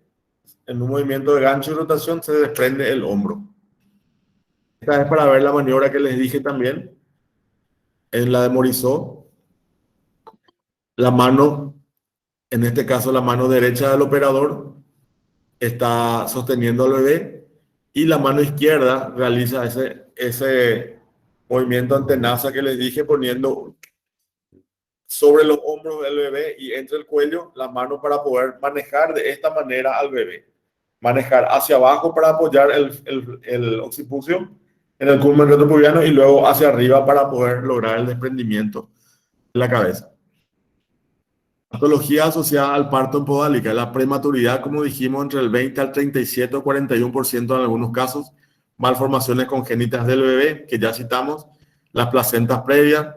en un movimiento de gancho y rotación se desprende el hombro. Esta es para ver la maniobra que les dije también, en la de Morisot. La mano, en este caso la mano derecha del operador, está sosteniendo al bebé y la mano izquierda realiza ese movimiento antenaza que les dije, poniendo sobre los hombros del bebé y entre el cuello la mano para poder manejar de esta manera al bebé. Manejar hacia abajo para apoyar el occipucio en el culmen retropubiano y luego hacia arriba para poder lograr el desprendimiento de la cabeza. Patología asociada al parto en podálica, la prematuridad, como dijimos, entre el 20 al 37 o 41% en algunos casos, malformaciones congénitas del bebé, que ya citamos, las placentas previas,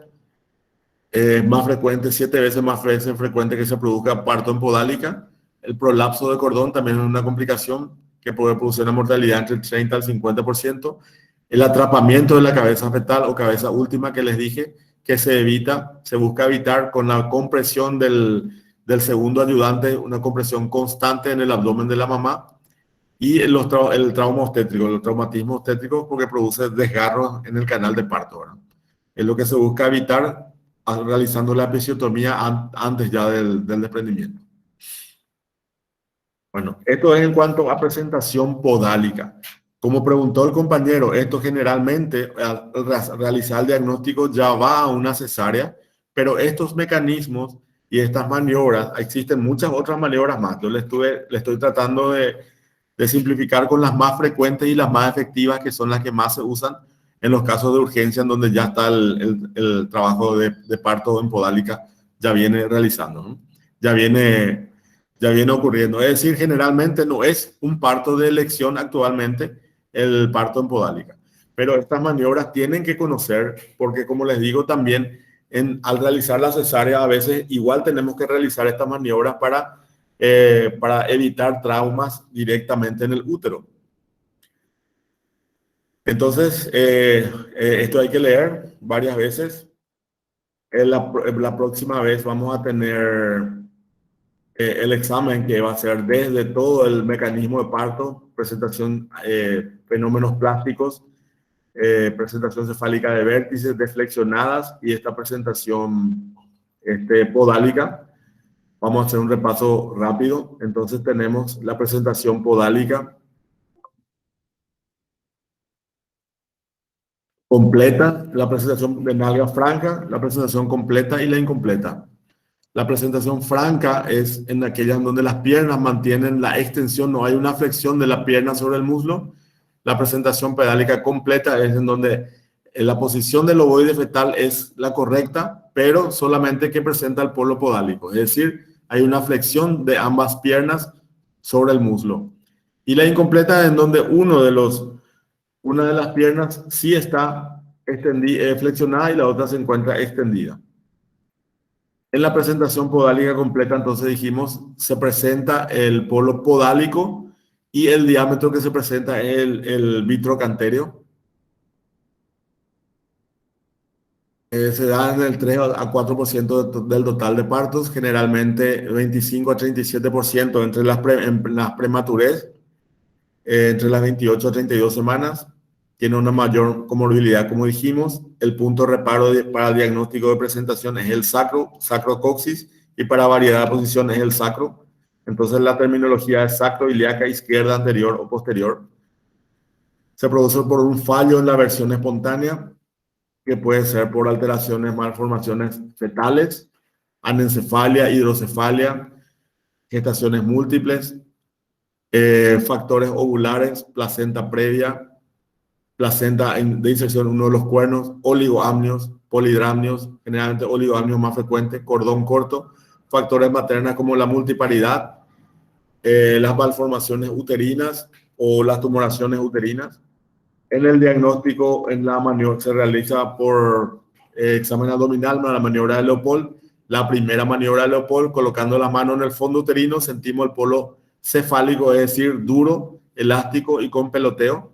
más frecuente, 7 veces más frecuente que se produzca parto en podálica. El prolapso de cordón también es una complicación que puede producir una mortalidad entre el 30 al 50%. El atrapamiento de la cabeza fetal o cabeza última que les dije, que se busca evitar con la compresión del segundo ayudante, una compresión constante en el abdomen de la mamá, y el trauma obstétrico, el traumatismo obstétrico, porque produce desgarros en el canal de parto, ¿verdad? Es lo que se busca evitar realizando la episiotomía antes ya del desprendimiento. Bueno, esto es en cuanto a presentación podálica. Como preguntó el compañero, esto generalmente al realizar el diagnóstico ya va a una cesárea, pero estos mecanismos y estas maniobras, existen muchas otras maniobras más. Yo le estoy tratando de simplificar con las más frecuentes y las más efectivas, que son las que más se usan en los casos de urgencia, en donde ya está el trabajo de parto en podálica, ya viene realizando, ¿no? Ya viene ocurriendo. Es decir, generalmente no es un parto de elección actualmente el parto en podálica. Pero estas maniobras tienen que conocer, porque como les digo también, al realizar la cesárea a veces igual tenemos que realizar estas maniobras para evitar traumas directamente en el útero. Entonces, esto hay que leer varias veces. La próxima vez vamos a tener el examen que va a ser desde todo el mecanismo de parto, presentación, fenómenos plásticos, presentación cefálica de vértices deflexionadas y esta presentación podálica. Vamos a hacer un repaso rápido. Entonces tenemos la presentación podálica completa, la presentación de nalga franca, la presentación completa y la incompleta. La presentación franca es en aquella en donde las piernas mantienen la extensión, no hay una flexión de la pierna sobre el muslo. La presentación pedálica completa es en donde la posición del ovoide fetal es la correcta, pero solamente que presenta el polo podálico, es decir, hay una flexión de ambas piernas sobre el muslo. Y la incompleta es en donde una de las piernas sí está flexionada y la otra se encuentra extendida. En la presentación podálica completa, entonces dijimos, se presenta el polo podálico y el diámetro que se presenta es el vitrocantéreo. Se da en el 3 a 4% del total de partos, generalmente 25 a 37% entre en las prematurez, entre las 28 a 32 semanas. Tiene una mayor comorbilidad, como dijimos. El punto de reparo para el diagnóstico de presentación es el sacrocoxis, y para variedad de posición es el sacro. Entonces la terminología es sacroiliaca izquierda, anterior o posterior. Se produce por un fallo en la versión espontánea, que puede ser por alteraciones, malformaciones fetales, anencefalia, hidrocefalia, gestaciones múltiples, factores ovulares, placenta previa, placenta de inserción en uno de los cuernos, oligoamnios, polidramnios, generalmente oligoamnios más frecuentes, cordón corto, factores maternas como la multiparidad, las malformaciones uterinas o las tumoraciones uterinas. En el diagnóstico, en la maniobra se realiza por examen abdominal, la maniobra de Leopold. La primera maniobra de Leopold, colocando la mano en el fondo uterino, sentimos el polo cefálico, es decir, duro, elástico y con peloteo.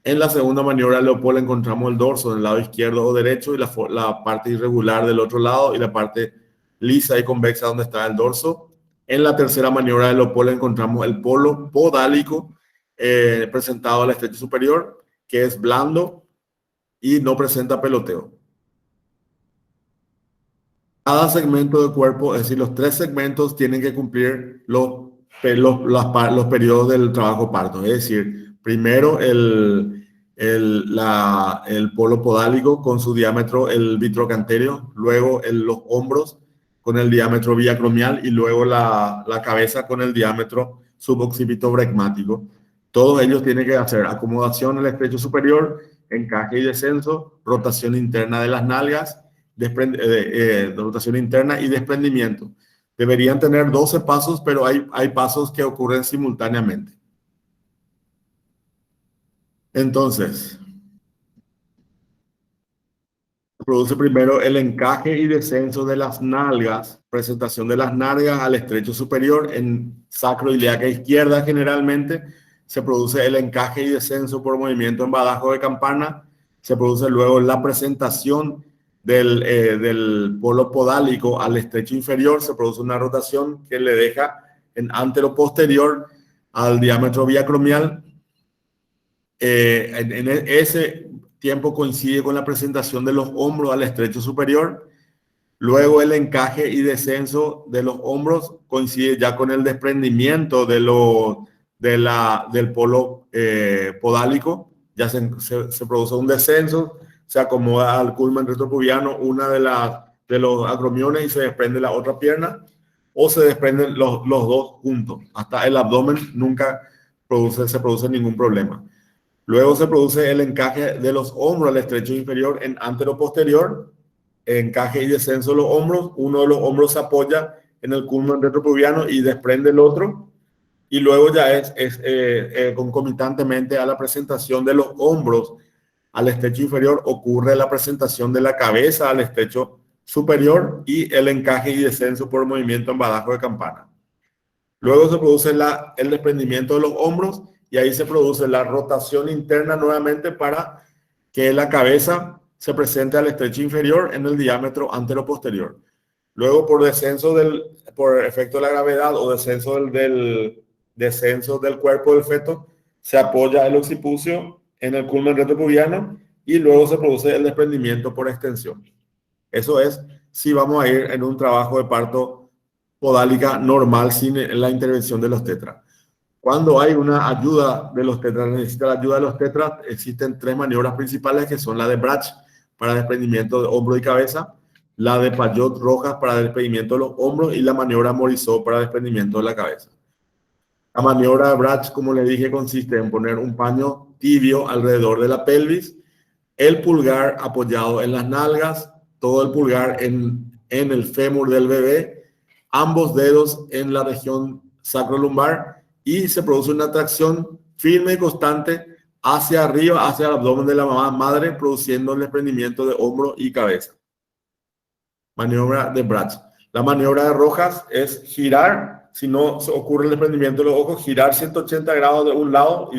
En la segunda maniobra de Leopold encontramos el dorso del lado izquierdo o derecho y la parte irregular del otro lado y la parte lisa y convexa donde está el dorso. En la tercera maniobra de Leopold encontramos el polo podálico presentado al estrecho superior, que es blando y no presenta peloteo. Cada segmento del cuerpo, es decir, los 3 segmentos tienen que cumplir los periodos del trabajo parto. Es decir, primero el polo podálico con su diámetro, el vitrocantéreo, luego los hombros con el diámetro biacromial y luego la cabeza con el diámetro suboccipito bregmático. Todos ellos tienen que hacer acomodación en el estrecho superior, encaje y descenso, rotación interna de las nalgas, rotación interna y desprendimiento. Deberían tener 12 pasos, pero hay pasos que ocurren simultáneamente. Entonces, produce primero el encaje y descenso de las nalgas, presentación de las nalgas al estrecho superior en sacroiliaca izquierda generalmente. Se produce el encaje y descenso por movimiento en badajo de campana. Se produce luego la presentación del polo podálico al estrecho inferior. Se produce una rotación que le deja en antero-posterior al diámetro biacromial. En ese tiempo coincide con la presentación de los hombros al estrecho superior. Luego el encaje y descenso de los hombros coincide ya con el desprendimiento del polo podálico. Ya se produce un descenso, se acomoda al culmen retropubiano una de los acromiones y se desprende la otra pierna, o se desprenden los dos juntos. Hasta el abdomen nunca se produce ningún problema. Luego se produce el encaje de los hombros al estrecho inferior en antero-posterior, encaje y descenso de los hombros. Uno de los hombros se apoya en el culmen retropubiano y desprende el otro. Y luego ya es concomitantemente a la presentación de los hombros al estrecho inferior, ocurre la presentación de la cabeza al estrecho superior y el encaje y descenso por movimiento en badajo de campana. Luego se produce el desprendimiento de los hombros y ahí se produce la rotación interna nuevamente para que la cabeza se presente al estrecho inferior en el diámetro antero-posterior. Luego, por efecto de la gravedad o descenso del cuerpo del feto, se apoya el occipucio en el culmen retropubiano y luego se produce el desprendimiento por extensión. Eso es si vamos a ir en un trabajo de parto podálica normal sin la intervención de los tetras. Cuando hay una ayuda de los tetras, necesita la ayuda de los tetras, existen 3 maniobras principales que son la de Brach para desprendimiento de hombro y cabeza, la de Payot-Rojas para desprendimiento de los hombros y la maniobra Morisot para desprendimiento de la cabeza. La maniobra de Brach, como le dije, consiste en poner un paño tibio alrededor de la pelvis, el pulgar apoyado en las nalgas, todo el pulgar en el fémur del bebé, ambos dedos en la región sacrolumbar, y se produce una tracción firme y constante hacia arriba, hacia el abdomen de la madre, produciendo el desprendimiento de hombro y cabeza. Maniobra de Brach. La maniobra de Rojas es girar, si no se ocurre el desprendimiento de los ojos, girar 180 grados de un lado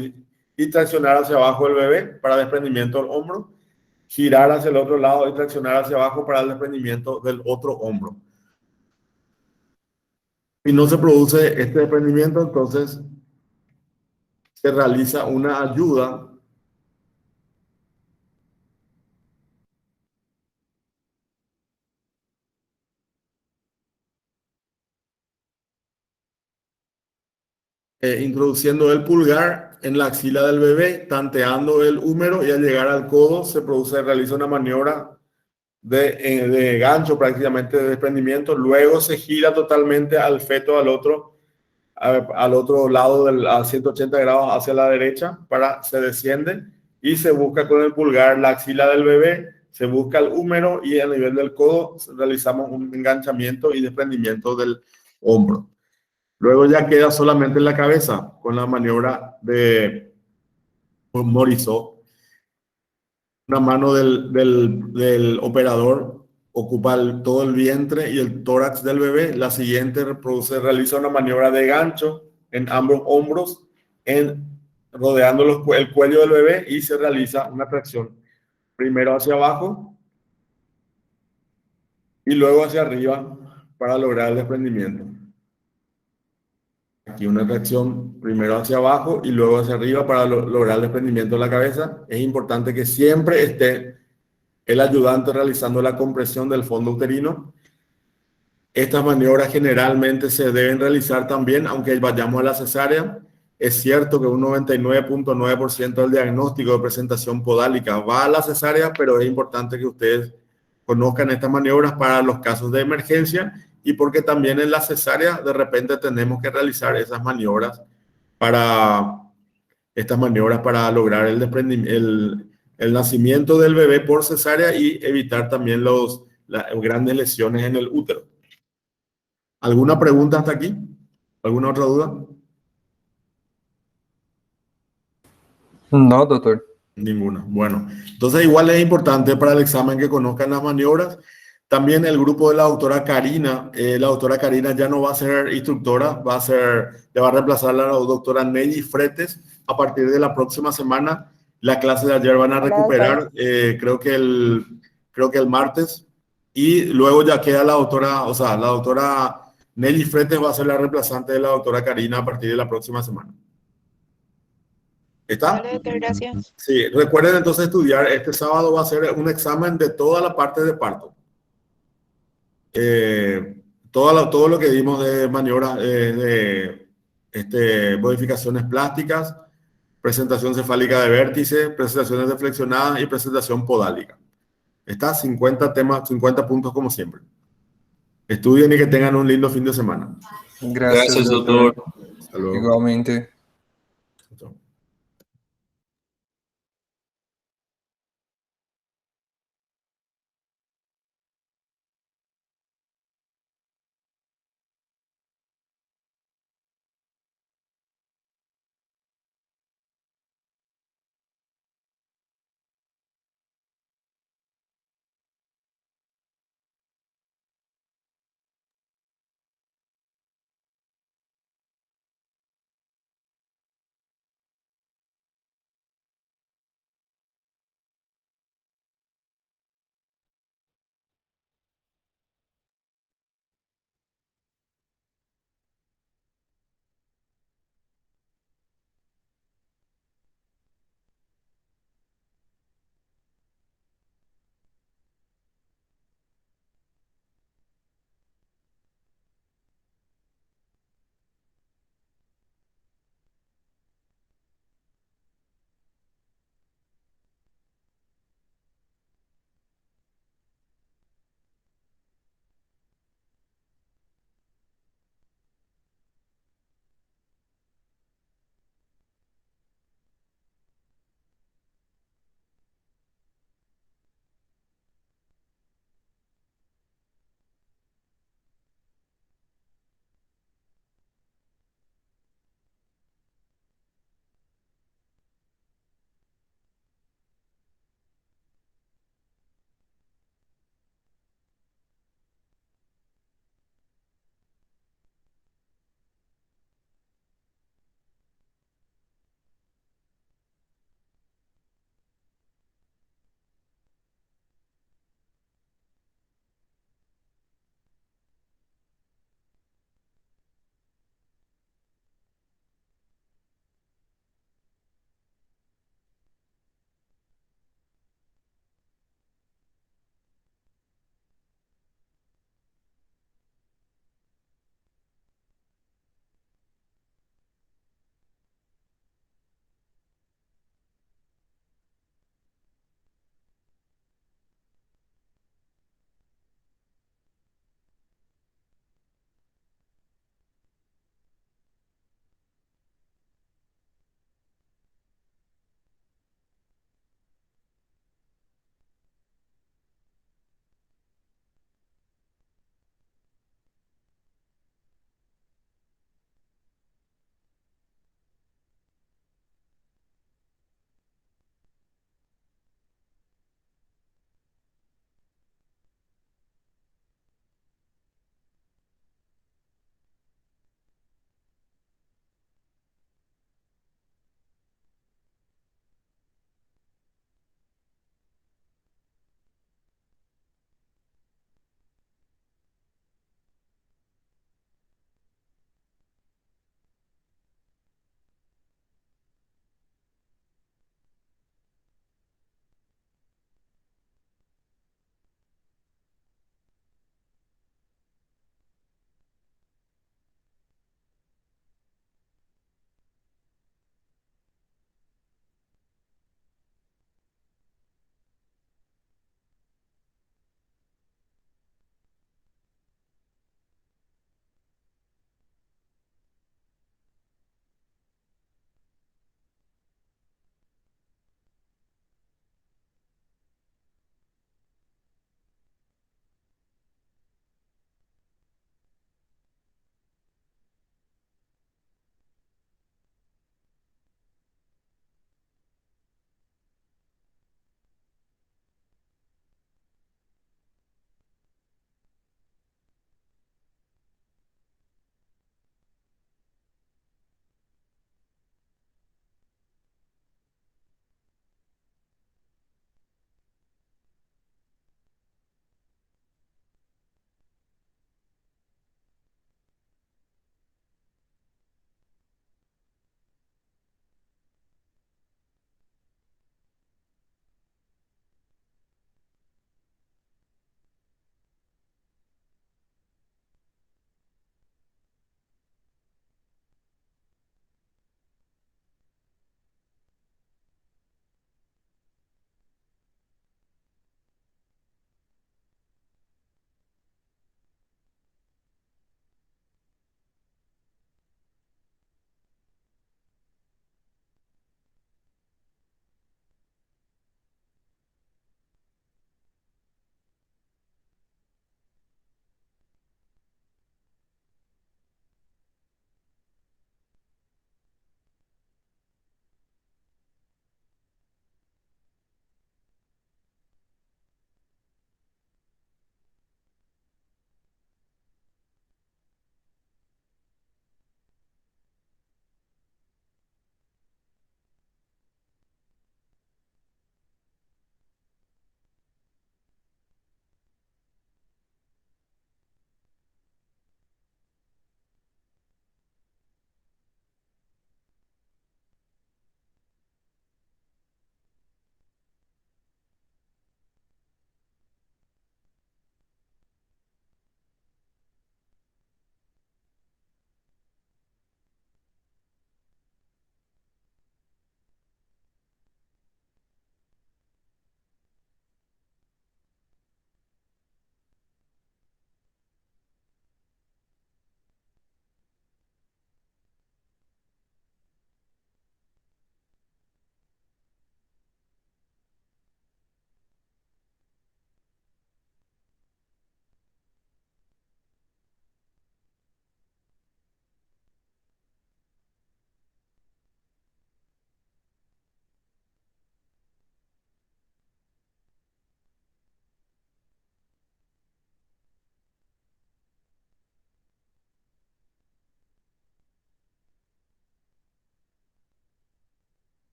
y traccionar hacia abajo el bebé para desprendimiento del hombro, girar hacia el otro lado y traccionar hacia abajo para el desprendimiento del otro hombro. Si no se produce este desprendimiento, entonces se realiza una ayuda introduciendo el pulgar en la axila del bebé, tanteando el húmero, y al llegar al codo se realiza una maniobra de gancho, prácticamente de desprendimiento. Luego se gira totalmente al feto al otro lado a 180 grados hacia la derecha, se desciende y se busca con el pulgar la axila del bebé, se busca el húmero y a nivel del codo realizamos un enganchamiento y desprendimiento del hombro. Luego ya queda solamente en la cabeza con la maniobra de Morisot. Una mano del operador ocupa todo el vientre y el tórax del bebé. La siguiente realiza una maniobra de gancho en ambos hombros, rodeando el cuello del bebé, y se realiza una tracción primero hacia abajo y luego hacia arriba para lograr el desprendimiento. Aquí una tracción primero hacia abajo y luego hacia arriba para lograr el desprendimiento de la cabeza. Es importante que siempre esté el ayudante realizando la compresión del fondo uterino. Estas maniobras generalmente se deben realizar también, aunque vayamos a la cesárea. Es cierto que un 99.9% del diagnóstico de presentación podálica va a la cesárea, pero es importante que ustedes conozcan estas maniobras para los casos de emergencia, y porque también en la cesárea de repente tenemos que realizar estas maniobras para lograr el nacimiento del bebé por cesárea y evitar también las grandes lesiones en el útero. ¿Alguna pregunta hasta aquí? ¿Alguna otra duda? No, doctor. Ninguna. Bueno, entonces igual es importante para el examen que conozcan las maniobras. También el grupo de la doctora Karina ya no va a ser instructora, le va a reemplazar a la doctora Nelly Fretes. A partir de la próxima semana, la clase de ayer van a recuperar, creo que el martes, y luego ya queda la doctora Nelly Fretes va a ser la reemplazante de la doctora Karina a partir de la próxima semana. ¿Está? Vale, doctor, gracias. Sí, recuerden entonces estudiar. Este sábado va a ser un examen de toda la parte de parto. Todo lo que dimos de maniobras, modificaciones plásticas, presentación cefálica de vértice, presentaciones deflexionadas y presentación podálica. Está 50 temas, 50 puntos como siempre. Estudien y que tengan un lindo fin de semana. Gracias, Gracias, doctor. doutor. Hasta luego. Igualmente.